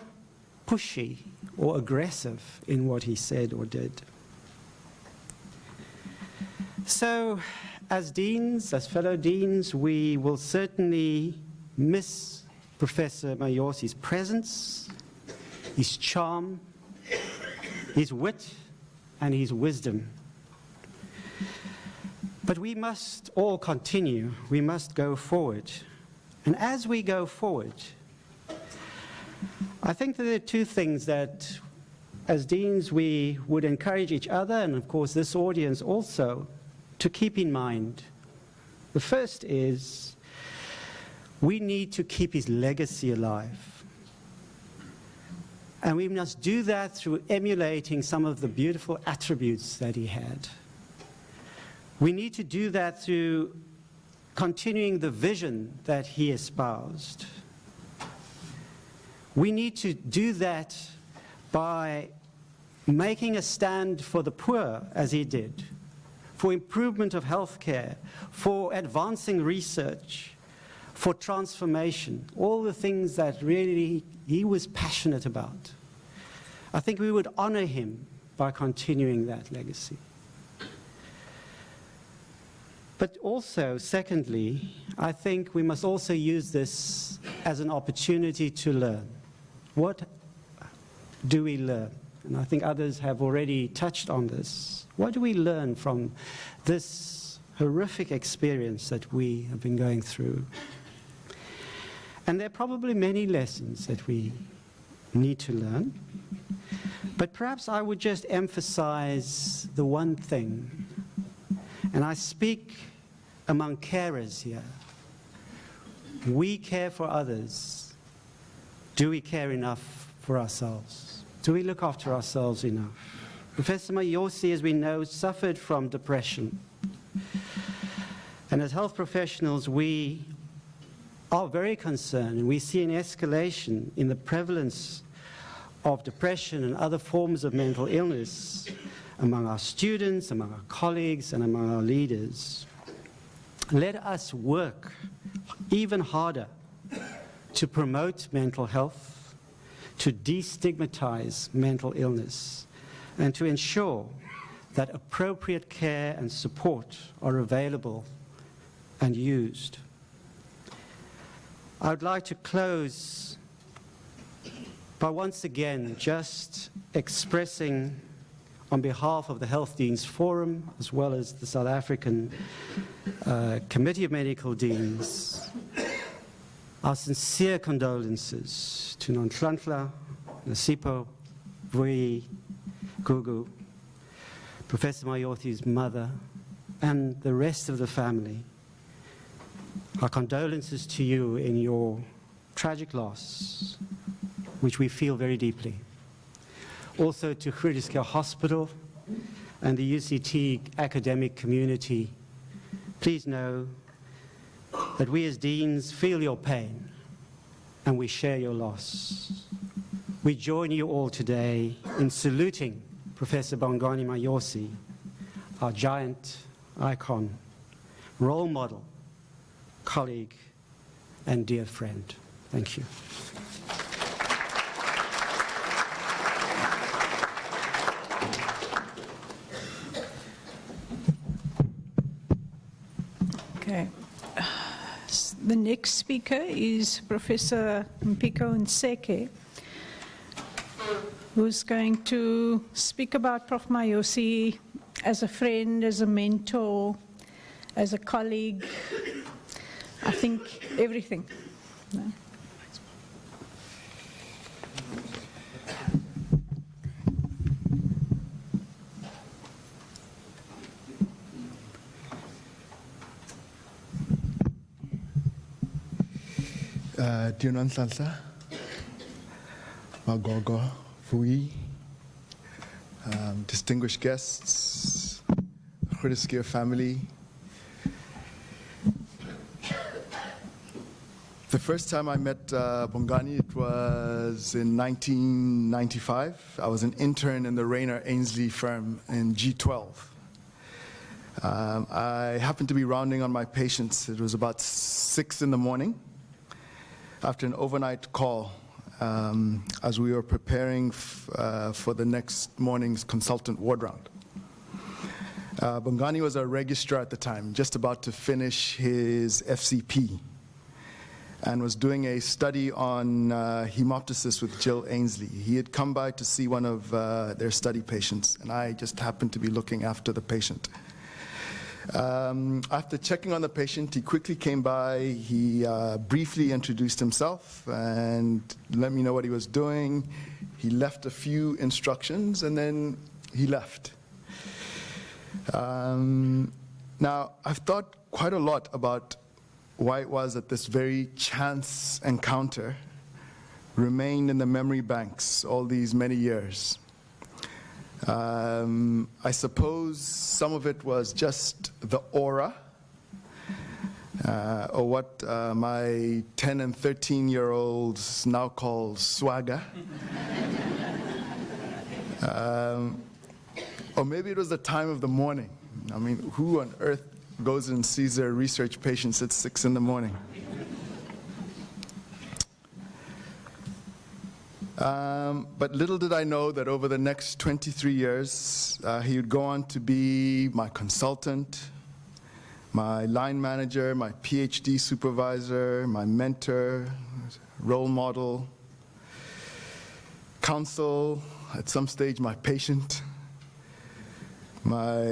pushy or aggressive in what he said or did. So, as deans, as fellow deans, we will certainly miss Professor Mayosi's presence, his charm, his wit, and his wisdom. But we must all continue. We must go forward. And as we go forward, I think that there are two things that, as deans, we would encourage each other, and of course this audience also, to keep in mind. The first is, we need to keep his legacy alive. And we must do that through emulating some of the beautiful attributes that he had. We need to do that through continuing the vision that he espoused. We need to do that by making a stand for the poor, as he did, for improvement of healthcare, for advancing research, for transformation, all the things that really he was passionate about. I think we would honor him by continuing that legacy. But also, secondly, I think we must also use this as an opportunity to learn. What do we learn? And I think others have already touched on this. What do we learn from this horrific experience that we have been going through? And there are probably many lessons that we need to learn. But perhaps I would just emphasize the one thing, and I speak among carers here. We care for others. Do we care enough for ourselves? Do we look after ourselves enough? Professor Mayosi, as we know, suffered from depression. And as health professionals, we are very concerned, and we see an escalation in the prevalence of depression and other forms of mental illness among our students, among our colleagues, and among our leaders. Let us work even harder to promote mental health, to destigmatize mental illness, and to ensure that appropriate care and support are available and used. I would like to close by once again just expressing on behalf of the Health Deans Forum, as well as the South African Committee of Medical Deans, our sincere condolences to Nonhlanhla, Nasipo, Vui, Gugu, Professor Mayosi's mother, and the rest of the family. Our condolences to you in your tragic loss, which we feel very deeply. Also to Groote Hospital and the UCT academic community, please know that we as deans feel your pain and we share your loss. We join you all today in saluting Professor Bongani Mayosi, our giant icon, role model, colleague, and dear friend. Thank you. Okay. The next speaker is Professor Mpiko Nseke, who's going to speak about Prof. Mayosi as a friend, as a mentor, as a colleague. I think everything. No? Dear Nonhlanhla, Magogo, Vui, distinguished guests, Groote family. The first time I met Bongani, it was in 1995. I was an intern in the Rayner Ainsley firm in G12. I happened to be rounding on my patients. It was about 6 in the morning after an overnight call as we were preparing for the next morning's consultant ward round. Bongani was a registrar at the time, just about to finish his FCP, and was doing a study on hemoptysis with Jill Ainsley. He had come by to see one of their study patients, and I just happened to be looking after the patient. After checking on the patient, he quickly came by. He briefly introduced himself and let me know what he was doing. He left a few instructions, and then he left. Now, I've thought quite a lot about why it was that this very chance encounter remained in the memory banks all these many years. I suppose some of it was just the aura, or what my 10 and 13-year-olds now call swagger. Or maybe it was the time of the morning. I mean, who on earth goes and sees their research patients at 6 in the morning? But little did I know that over the next 23 years, he would go on to be my consultant, my line manager, my PhD supervisor, my mentor, role model, counsel, at some stage my patient, my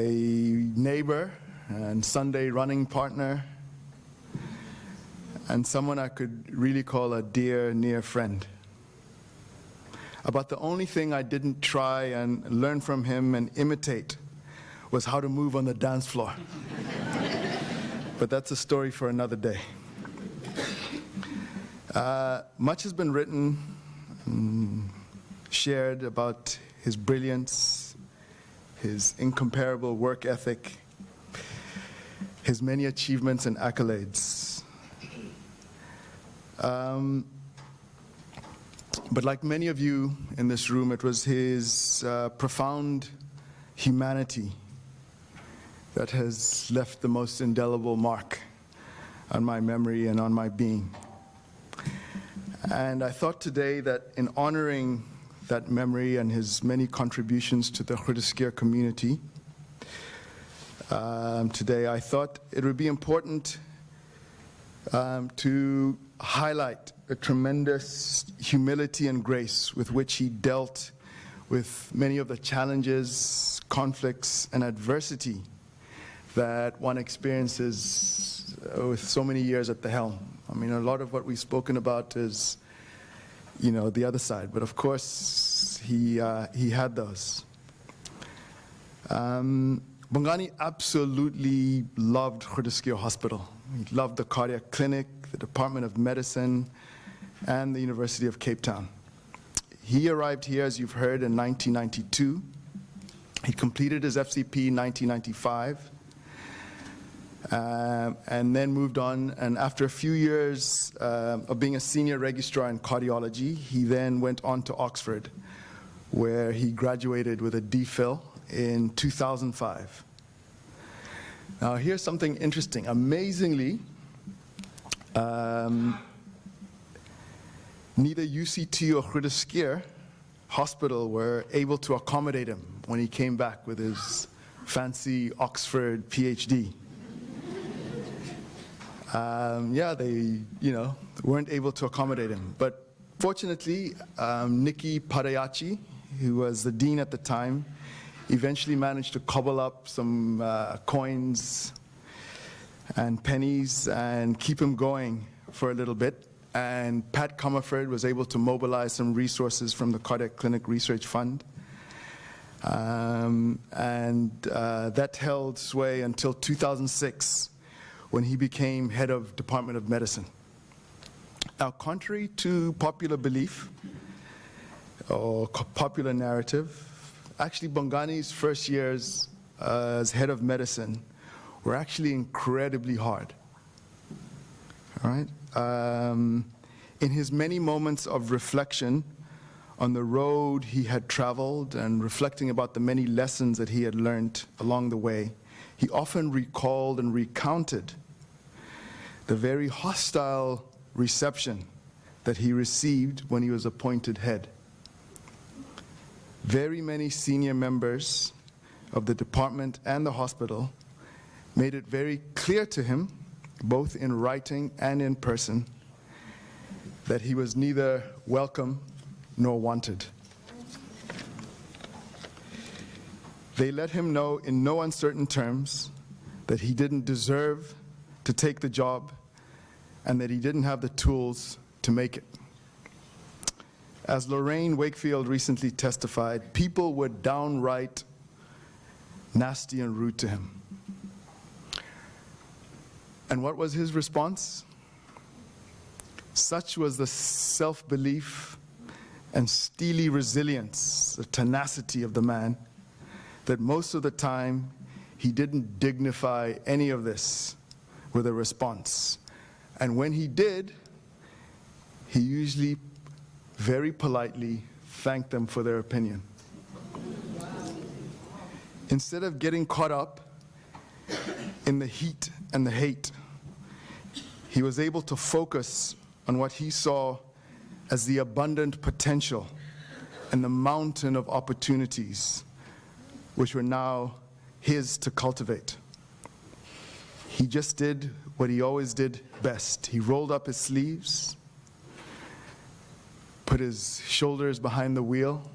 neighbor and Sunday running partner, and someone I could really call a dear, near friend. About the only thing I didn't try and learn from him and imitate was how to move on the dance floor. But that's a story for another day. Much has been written and shared about his brilliance, his incomparable work ethic, his many achievements and accolades. But like many of you in this room, it was his profound humanity that has left the most indelible mark on my memory and on my being. And I thought today that in honoring that memory and his many contributions to the Groote community, today I thought it would be important to highlight the tremendous humility and grace with which he dealt with many of the challenges, conflicts, and adversity that one experiences with so many years at the helm. I mean, a lot of what we've spoken about is, you know, the other side, but of course he had those. Bongani absolutely loved Groote Hospital. He loved the cardiac clinic, the Department of Medicine, and the University of Cape Town. He arrived here, as you've heard, in 1992. He completed his FCP in 1995, and then moved on. And after a few years of being a senior registrar in cardiology, he then went on to Oxford, where he graduated with a DPhil in 2005. Now, here's something interesting. Amazingly, neither UCT or Groote Hospital were able to accommodate him when he came back with his fancy Oxford PhD. They, weren't able to accommodate him. But fortunately, Nikki Parayachi, who was the dean at the time, eventually managed to cobble up some coins and pennies and keep him going for a little bit. And Pat Comerford was able to mobilize some resources from the Cardiac Clinic Research Fund. That held sway until 2006, when he became head of Department of Medicine. Now, contrary to popular belief or popular narrative, actually Bongani's first years as head of medicine were actually incredibly hard. All right? In his many moments of reflection on the road he had traveled and reflecting about the many lessons that he had learned along the way, he often recalled and recounted the very hostile reception that he received when he was appointed head. Very many senior members of the department and the hospital made it very clear to him, both in writing and in person, that he was neither welcome nor wanted. They let him know in no uncertain terms that he didn't deserve to take the job and that he didn't have the tools to make it. As Lorraine Wakefield recently testified, people were downright nasty and rude to him. And what was his response? Such was the self-belief and steely resilience, the tenacity of the man, that most of the time he didn't dignify any of this with a response. And when he did, he usually very politely thanked them for their opinion. Instead of getting caught up in the heat and the hate, he was able to focus on what he saw as the abundant potential and the mountain of opportunities which were now his to cultivate. He just did what he always did best. He rolled up his sleeves, put his shoulders behind the wheel,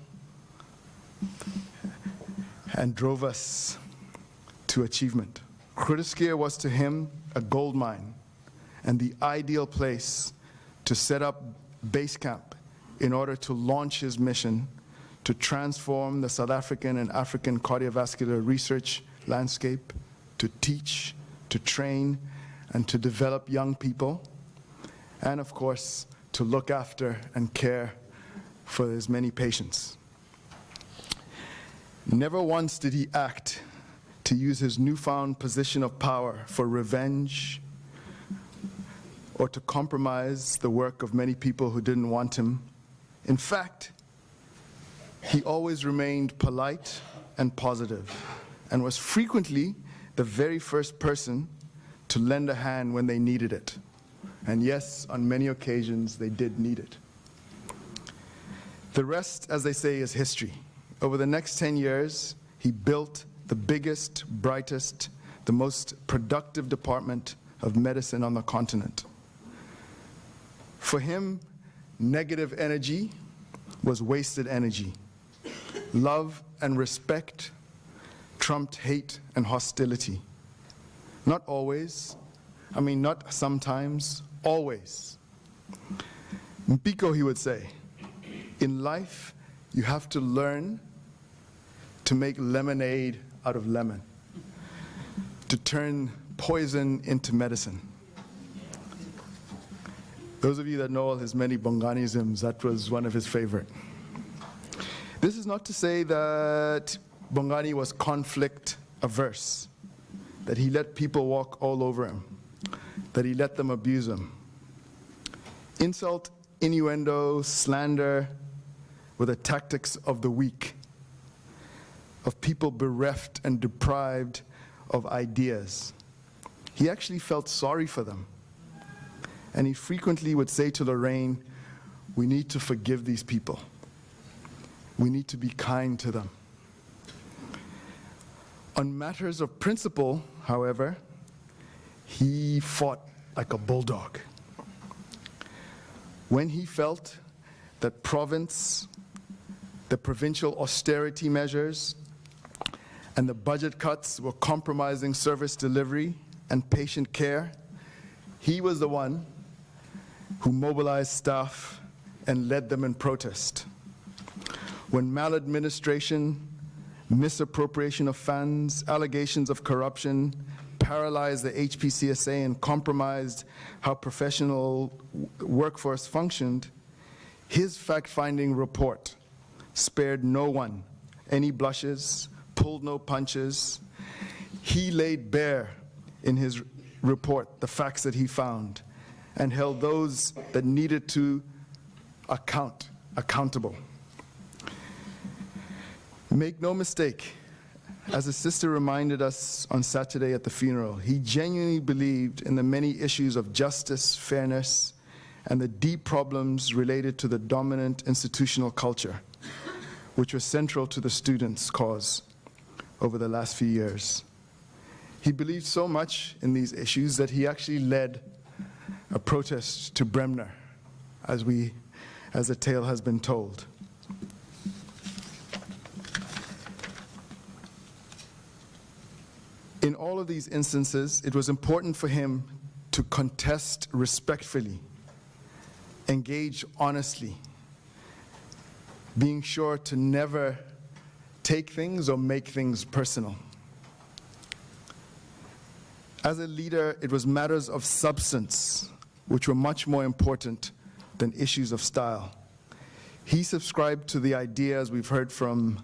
and drove us to achievement. Groote was to him a gold mine, and the ideal place to set up base camp in order to launch his mission to transform the South African and African cardiovascular research landscape, to teach, to train, and to develop young people, and of course, to look after and care for as many patients. Never once did he act to use his newfound position of power for revenge or to compromise the work of many people who didn't want him. In fact, he always remained polite and positive, and was frequently the very first person to lend a hand when they needed it. And yes, on many occasions, they did need it. The rest, as they say, is history. Over the next 10 years, he built the biggest, brightest, the most productive department of medicine on the continent. For him, negative energy was wasted energy. Love and respect trumped hate and hostility. Not always, not sometimes, always. Mpiko, he would say, in life, you have to learn to make lemonade out of lemon, to turn poison into medicine. Those of you that know all his many Bonganisms, that was one of his favorite. This is not to say that Bongani was conflict averse, that he let people walk all over him, that he let them abuse him. Insult, innuendo, slander were the tactics of the weak, of people bereft and deprived of ideas. He actually felt sorry for them. And he frequently would say to Lorraine, we need to forgive these people. We need to be kind to them. On matters of principle, however, he fought like a bulldog. When he felt that the provincial austerity measures and the budget cuts were compromising service delivery and patient care, he was the one who mobilized staff and led them in protest. When maladministration, misappropriation of funds, allegations of corruption paralyzed the HPCSA and compromised how professional workforce functioned, his fact-finding report spared no one any blushes, pulled no punches. He laid bare in his report the facts that he found and held those that needed to accountable. Make no mistake, as a sister reminded us on Saturday at the funeral, he genuinely believed in the many issues of justice, fairness, and the deep problems related to the dominant institutional culture, which was central to the students' cause over the last few years. He believed so much in these issues that he actually led a protest to Bremner, as the tale has been told. In all of these instances, it was important for him to contest respectfully, engage honestly, being sure to never take things or make things personal. As a leader, it was matters of substance which were much more important than issues of style. He subscribed to the idea, as we've heard from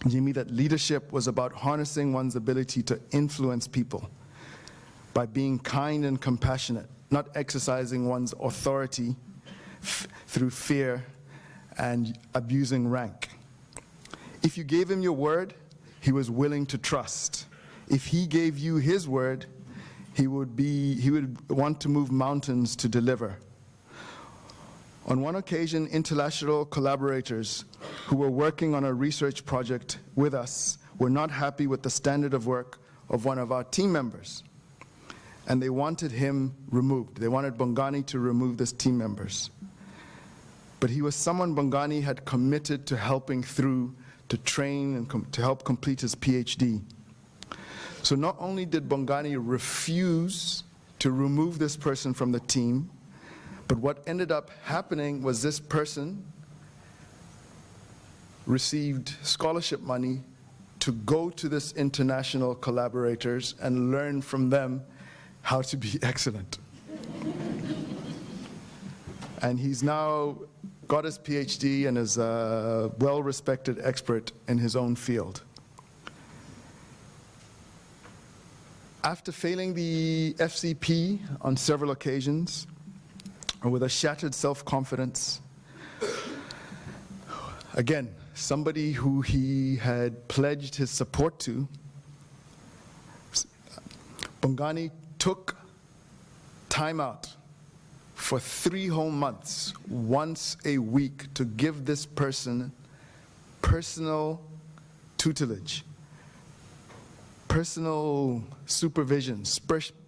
Jimmy, that leadership was about harnessing one's ability to influence people by being kind and compassionate, not exercising one's authority through fear and abusing rank. If you gave him your word, he was willing to trust. If he gave you his word, he would want to move mountains to deliver. On one occasion, international collaborators who were working on a research project with us were not happy with the standard of work of one of our team members, and they wanted him removed. They wanted Bongani to remove this team members. But he was someone Bongani had committed to helping through to train and to help complete his PhD. So not only did Bongani refuse to remove this person from the team. But what ended up happening was this person received scholarship money to go to this international collaborators and learn from them how to be excellent. And he's now got his PhD and is a well-respected expert in his own field. After failing the FCP on several occasions, and with a shattered self-confidence, again, somebody who he had pledged his support to, Bongani took time out for 3 whole months, once a week, to give this person personal tutelage, personal supervision,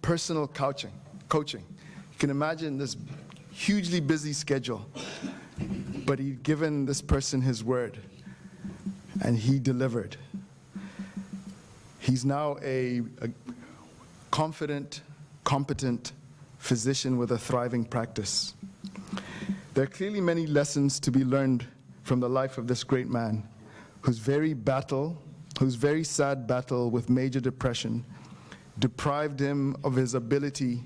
personal coaching. You can imagine this hugely busy schedule, but he'd given this person his word, and he delivered. He's now a confident, competent physician with a thriving practice. There are clearly many lessons to be learned from the life of this great man, whose very sad battle with major depression deprived him of his ability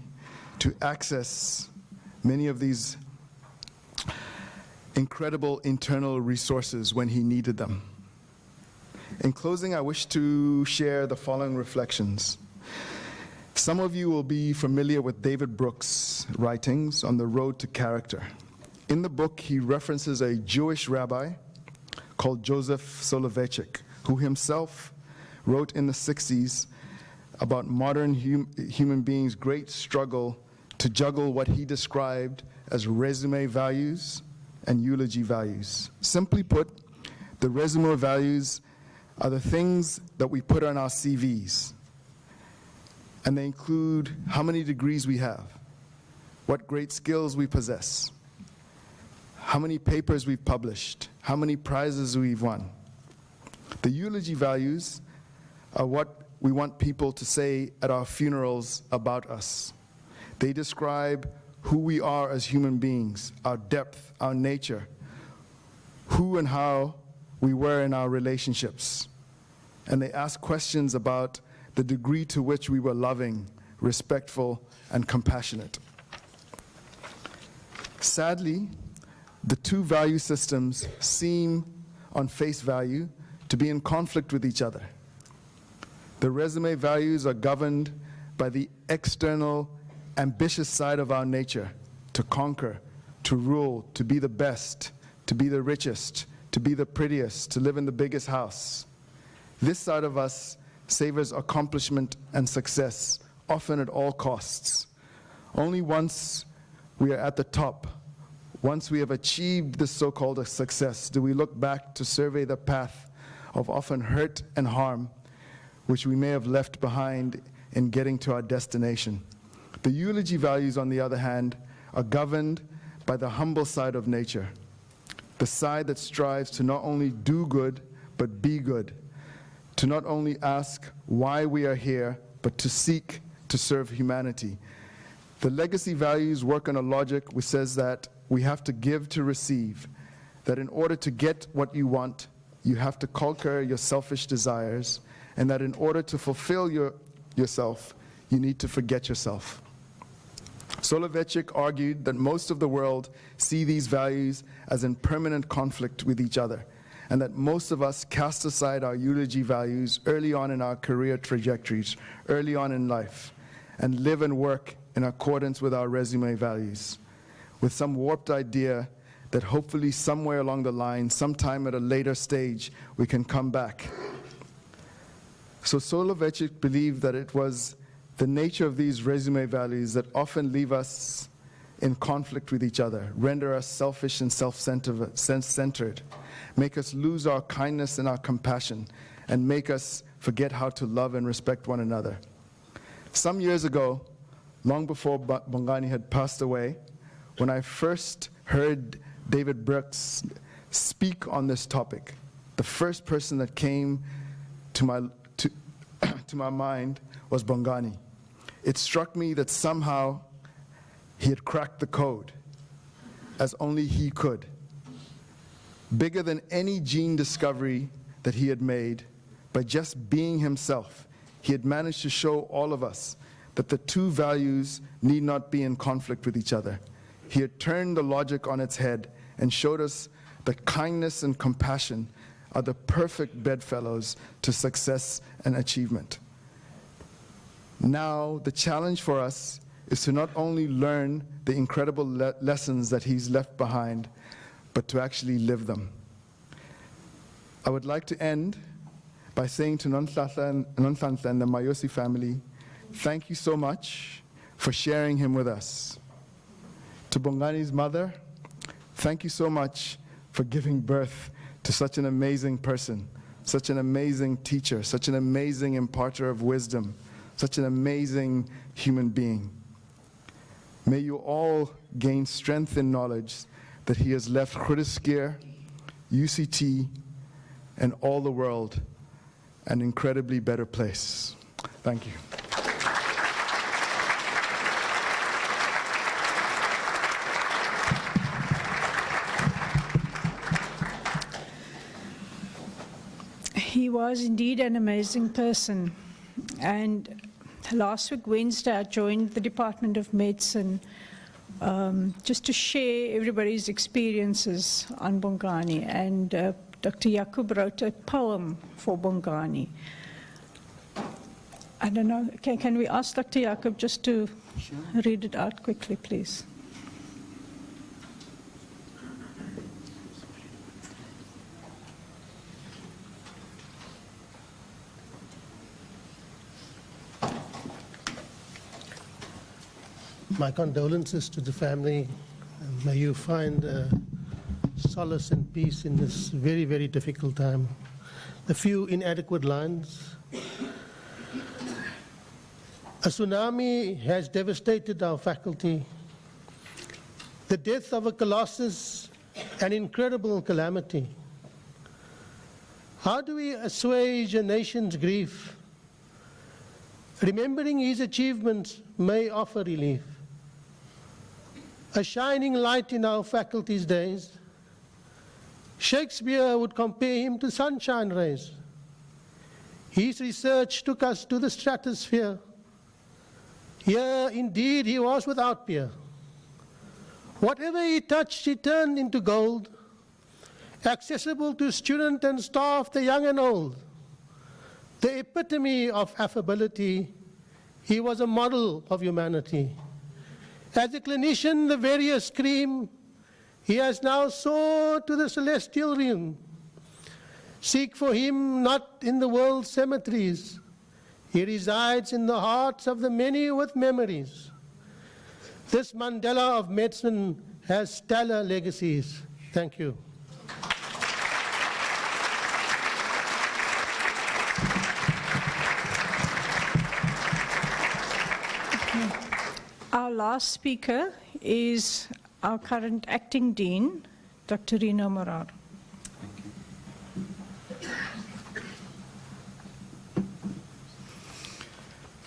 to access many of these incredible internal resources when he needed them. In closing, I wish to share the following reflections. Some of you will be familiar with David Brooks' writings on the road to character. In the book, he references a Jewish rabbi called Joseph Soloveitchik, who himself wrote in the 60s about modern human beings' great struggle to juggle what he described as resume values and eulogy values. Simply put, the resume values are the things that we put on our CVs. And they include how many degrees we have, what great skills we possess, how many papers we've published, how many prizes we've won. The eulogy values are what we want people to say at our funerals about us. They describe who we are as human beings, our depth, our nature, who and how we were in our relationships. And they ask questions about the degree to which we were loving, respectful, and compassionate. Sadly, the two value systems seem, on face value, to be in conflict with each other. The resume values are governed by the external, ambitious side of our nature, to conquer, to rule, to be the best, to be the richest, to be the prettiest, to live in the biggest house. This side of us savors accomplishment and success, often at all costs. Only once we are at the top, once we have achieved this so-called success, do we look back to survey the path of often hurt and harm, which we may have left behind in getting to our destination. The eulogy values, on the other hand, are governed by the humble side of nature, the side that strives to not only do good, but be good, to not only ask why we are here, but to seek to serve humanity. The legacy values work on a logic which says that we have to give to receive, that in order to get what you want, you have to conquer your selfish desires, and that in order to fulfill yourself, you need to forget yourself. Soloveitchik argued that most of the world see these values as in permanent conflict with each other, and that most of us cast aside our eulogy values early on in our career trajectories, early on in life, and live and work in accordance with our resume values, with some warped idea that hopefully somewhere along the line, sometime at a later stage, we can come back. So Soloveitchik believed that it was the nature of these resume values that often leave us in conflict with each other, render us selfish and self-centered, make us lose our kindness and our compassion, and make us forget how to love and respect one another. Some years ago, long before Bongani had passed away, when I first heard David Brooks speak on this topic, the first person that came to my mind was Bongani. it struck me that somehow he had cracked the code, as only he could. Bigger than any gene discovery that he had made, by just being himself, he had managed to show all of us that the two values need not be in conflict with each other. He had turned the logic on its head and showed us that kindness and compassion are the perfect bedfellows to success and achievement. Now, the challenge for us is to not only learn the incredible lessons that he's left behind, but to actually live them. I would like to end by saying to Nonhlanhla and the Mayosi family, thank you so much for sharing him with us. To Bongani's mother, thank you so much for giving birth to such an amazing person, such an amazing teacher, such an amazing imparter of wisdom, such an amazing human being. May you all gain strength and knowledge that he has left Groote, UCT, and all the world an incredibly better place. Thank you. He was indeed an amazing person. And last week, Wednesday, I joined the Department of Medicine just to share everybody's experiences on Bongani. And Dr. Jacob wrote a poem for Bongani. I don't know, can we ask Dr. Jacob just to read it out quickly, please? My condolences to the family. May you find solace and peace in this very, very difficult time. A few inadequate lines. A tsunami has devastated our faculty. The death of a colossus, an incredible calamity. How do we assuage a nation's grief? Remembering his achievements may offer relief. A shining light in our faculty's days. Shakespeare would compare him to sunshine rays. His research took us to the stratosphere. Here, indeed, he was without peer. Whatever he touched, he turned into gold, accessible to student and staff, the young and old. The epitome of affability, he was a model of humanity. As a clinician, the various scream, he has now soared to the celestial realm. Seek for him not in the world's cemeteries. He resides in the hearts of the many with memories. This Mandela of medicine has stellar legacies. Thank you. Our last speaker is our current acting dean, Dr. Rino Morar.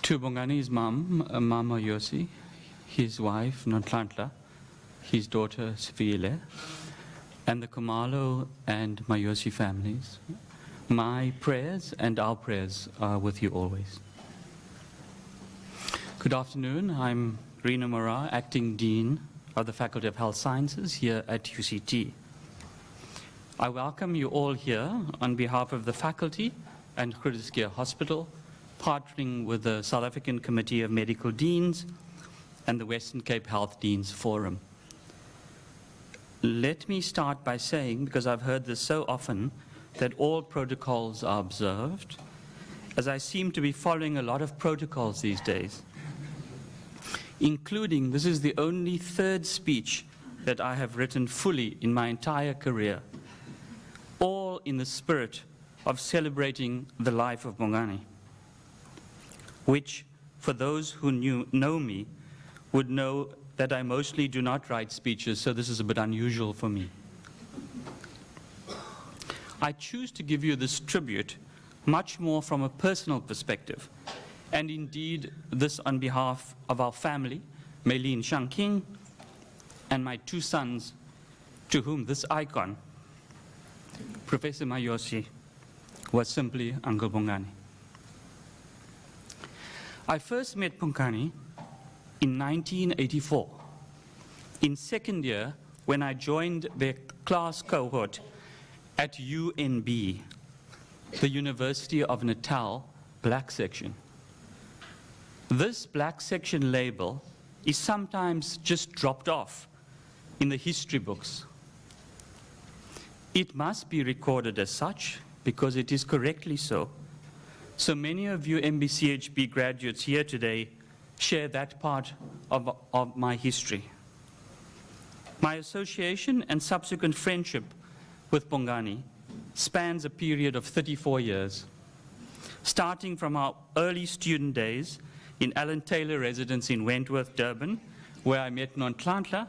To Bongani's mum, Mama Mayosi, his wife, Nonhlanhla, his daughter, Sivile, and the Kumalo and Mayosi families, my prayers and our prayers are with you always. Good afternoon. I'm Rino Morar, Acting Dean of the Faculty of Health Sciences here at UCT. I welcome you all here on behalf of the faculty and Groote Hospital, partnering with the South African Committee of Medical Deans and the Western Cape Health Deans Forum. Let me start by saying, because I've heard this so often, that all protocols are observed, as I seem to be following a lot of protocols these days, including, this is the only third speech that I have written fully in my entire career, all in the spirit of celebrating the life of Bongani, which, for those who know me, would know that I mostly do not write speeches, so this is a bit unusual for me. I choose to give you this tribute much more from a personal perspective, and indeed this on behalf of our family, Meilin Shanking, and my 2 sons, to whom this icon, Professor Mayosi, was simply Uncle Bongani. I first met Bongani in 1984, in 2nd year when I joined their class cohort at UNB, the University of Natal Black Section. This Black Section label is sometimes just dropped off in the history books. It must be recorded as such because it is correctly so. So many of you MBCHB graduates here today share that part of my history. My association and subsequent friendship with Bongani spans a period of 34 years, starting from our early student days in Alan Taylor residence in Wentworth, Durban, where I met Nonhlanhla,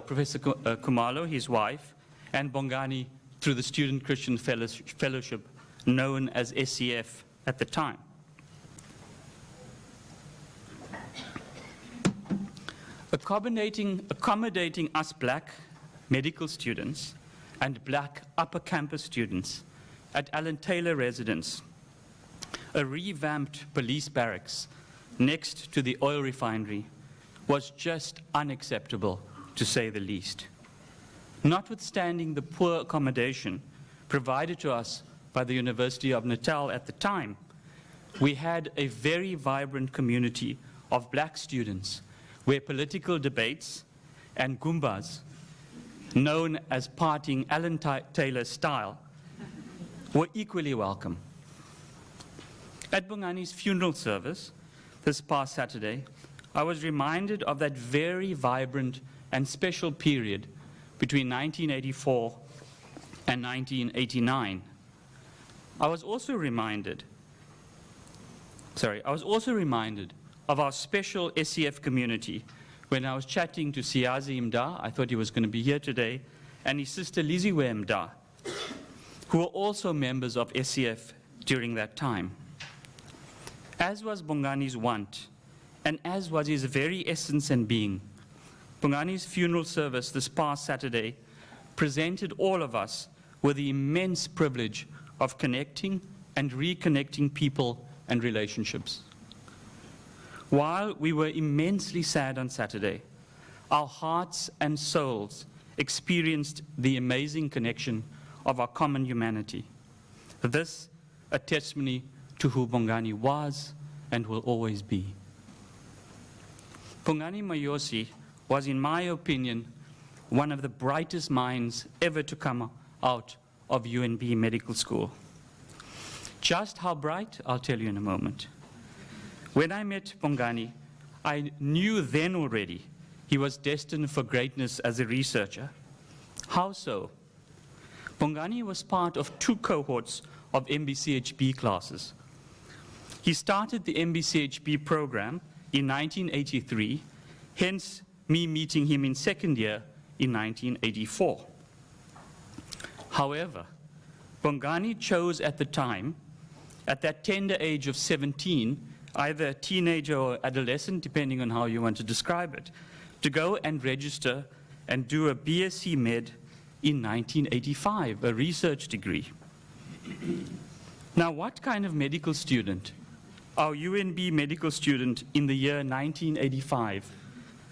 Professor Kumalo, his wife, and Bongani through the Student Christian Fellowship, known as SCF at the time. Accommodating us black medical students and black upper campus students at Alan Taylor residence, a revamped police barracks next to the oil refinery, was just unacceptable, to say the least. Notwithstanding the poor accommodation provided to us by the University of Natal at the time, we had a very vibrant community of black students where political debates and goombas, known as partying Alan Taylor style, were equally welcome. At Bongani's funeral service this past Saturday, I was reminded of that very vibrant and special period between 1984 and 1989. I was also reminded of our special SCF community when I was chatting to Siazi Mda, I thought he was going to be here today, and his sister Liziwe Mda, who were also members of SCF during that time. As was Bongani's wont, and as was his very essence and being, Bongani's funeral service this past Saturday presented all of us with the immense privilege of connecting and reconnecting people and relationships. While we were immensely sad on Saturday, our hearts and souls experienced the amazing connection of our common humanity. This a testimony to who Bongani was and will always be. Bongani Mayosi was, in my opinion, one of the brightest minds ever to come out of UNB Medical School. Just how bright, I'll tell you in a moment. When I met Bongani, I knew then already he was destined for greatness as a researcher. How so? Bongani was part of 2 cohorts of MBCHB classes. He started the MBCHB program in 1983, hence me meeting him in 2nd year in 1984. However, Bongani chose at the time, at that tender age of 17, either a teenager or adolescent, depending on how you want to describe it, to go and register and do a BSc Med in 1985, a research degree. Now, what kind of medical student, our UNB medical student in the year 1985,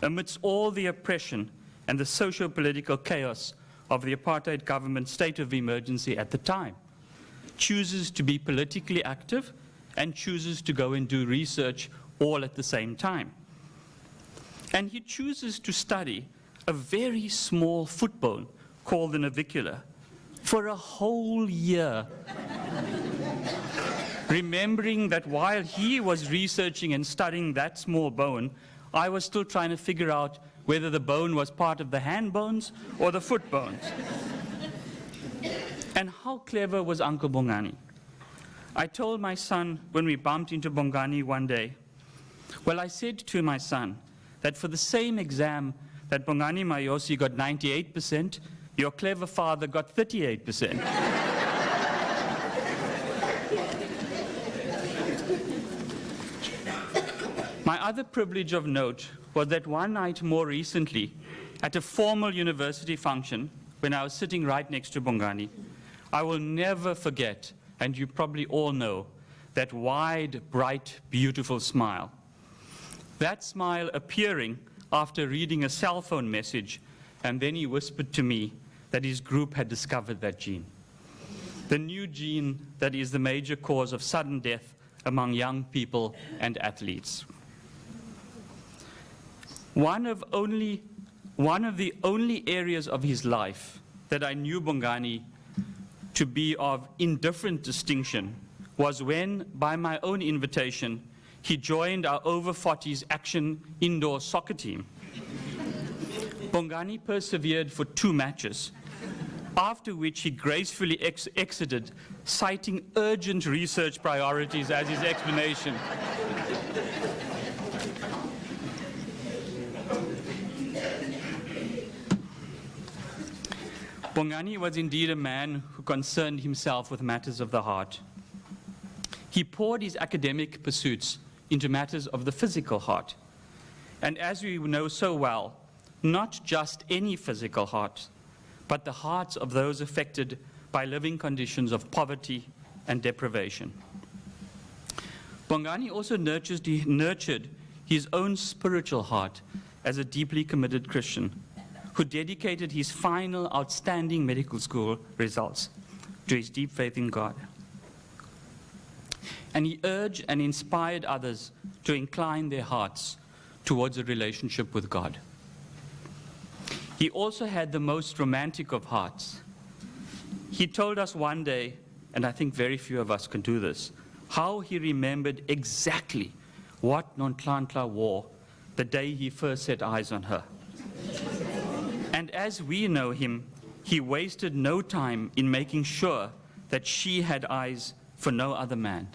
amidst all the oppression and the socio-political chaos of the apartheid government state of emergency at the time, chooses to be politically active and chooses to go and do research all at the same time? And he chooses to study a very small foot bone called the navicular for a whole year, remembering that while he was researching and studying that small bone, I was still trying to figure out whether the bone was part of the hand bones or the foot bones. And how clever was Uncle Bongani? I told my son when we bumped into Bongani one day, well, I said to my son that for the same exam that Bongani Mayosi got 98%, your clever father got 38%. My other privilege of note was that one night more recently, at a formal university function, when I was sitting right next to Bongani, I will never forget, and you probably all know, that wide, bright, beautiful smile. That smile appearing after reading a cell phone message, and then he whispered to me that his group had discovered that gene. The new gene that is the major cause of sudden death among young people and athletes. One of the only areas of his life that I knew Bongani to be of indifferent distinction was when, by my own invitation, he joined our over-40s action indoor soccer team. Bongani persevered for 2 matches, after which he gracefully exited, citing urgent research priorities as his explanation. Bongani was indeed a man who concerned himself with matters of the heart. He poured his academic pursuits into matters of the physical heart. And as we know so well, not just any physical heart, but the hearts of those affected by living conditions of poverty and deprivation. Bongani also nurtured his own spiritual heart as a deeply committed Christian, who dedicated his final outstanding medical school results to his deep faith in God. And he urged and inspired others to incline their hearts towards a relationship with God. He also had the most romantic of hearts. He told us one day, and I think very few of us can do this, how he remembered exactly what Nonhlanhla wore the day he first set eyes on her. And as we know him, he wasted no time in making sure that she had eyes for no other man.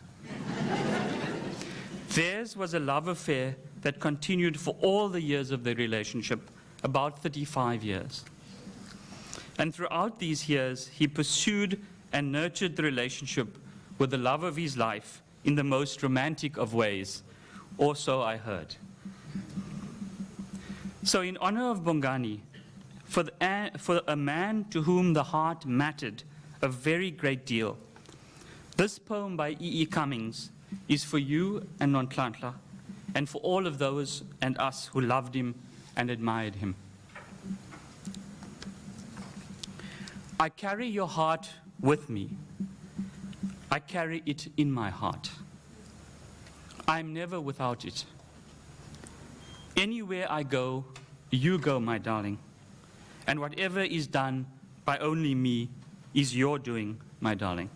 Theirs was a love affair that continued for all the years of their relationship, about 35 years. And throughout these years, he pursued and nurtured the relationship with the love of his life in the most romantic of ways, or so I heard. So in honor of Bongani, for a man to whom the heart mattered a very great deal, this poem by E.E. Cummings is for you and Nonhlanhla, and for all of those and us who loved him and admired him. I carry your heart with me. I carry it in my heart. I'm never without it. Anywhere I go, you go, my darling. And whatever is done by only me is your doing, my darling.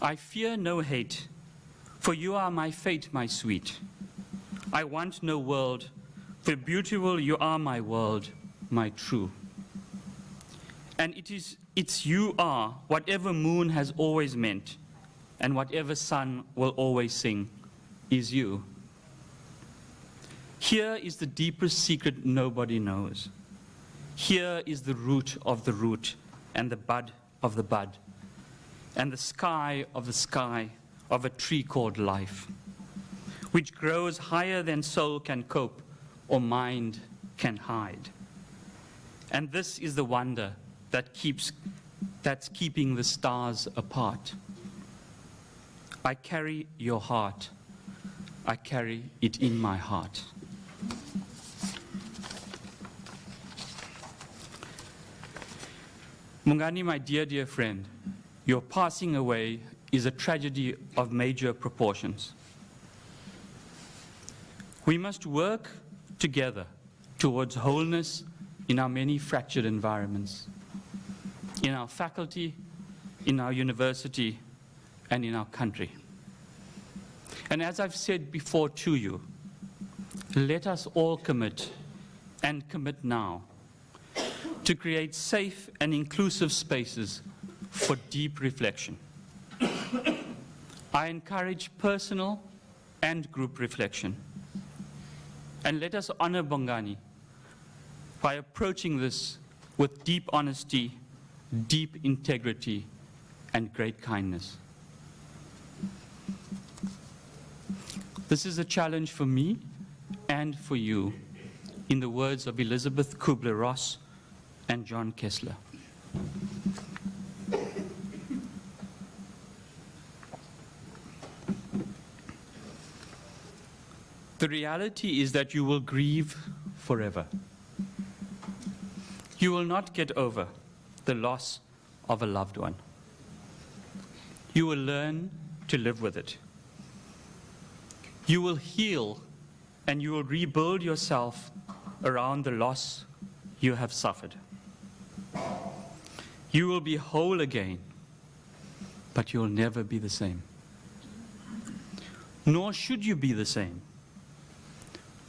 I fear no hate, for you are my fate, my sweet. I want no world, for beautiful you are my world, my true. And it's you are, whatever moon has always meant, and whatever sun will always sing, is you. Here is the deepest secret nobody knows. Here is the root of the root, and the bud of the bud, and the sky of a tree called life, which grows higher than soul can cope or mind can hide. And this is the wonder that's keeping the stars apart. I carry your heart. I carry it in my heart. Bongani, my dear, dear friend, your passing away is a tragedy of major proportions. We must work together towards wholeness in our many fractured environments, in our faculty, in our university, and in our country. And as I've said before to you, let us all commit, and commit now, to create safe and inclusive spaces for deep reflection. I encourage personal and group reflection. And let us honor Bongani by approaching this with deep honesty, deep integrity, and great kindness. This is a challenge for me and for you, in the words of Elizabeth Kubler-Ross and John Kessler. The reality is that you will grieve forever. You will not get over the loss of a loved one. You will learn to live with it. You will heal and you will rebuild yourself around the loss you have suffered. You will be whole again, but you'll never be the same. Nor should you be the same.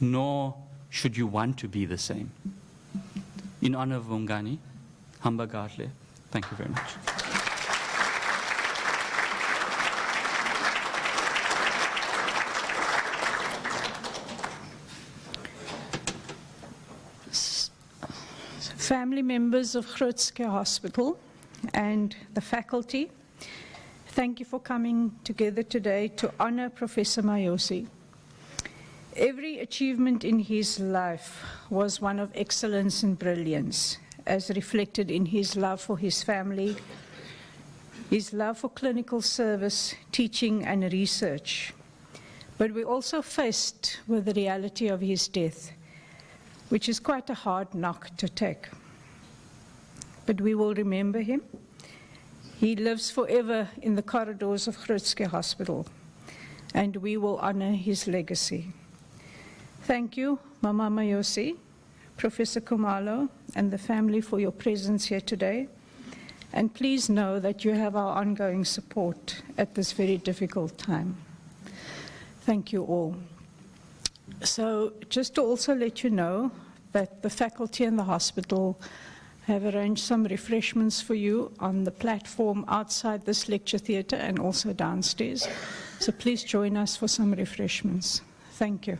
Nor should you want to be the same. In honor of Bongani, Hamba Gartle, thank you very much. Family members of Groote Hospital and the faculty, thank you for coming together today to honor Professor Mayosi. Every achievement in his life was one of excellence and brilliance, as reflected in his love for his family, his love for clinical service, teaching and research. But we also faced with the reality of his death, which is quite a hard knock to take. But we will remember him. He lives forever in the corridors of Groote Hospital, and we will honor his legacy. Thank you, Mama Mayosi, Professor Kumalo, and the family for your presence here today. And please know that you have our ongoing support at this very difficult time. Thank you all. So just to also let you know that the faculty and the hospital have arranged some refreshments for you on the platform outside this lecture theatre and also downstairs. So please join us for some refreshments. Thank you.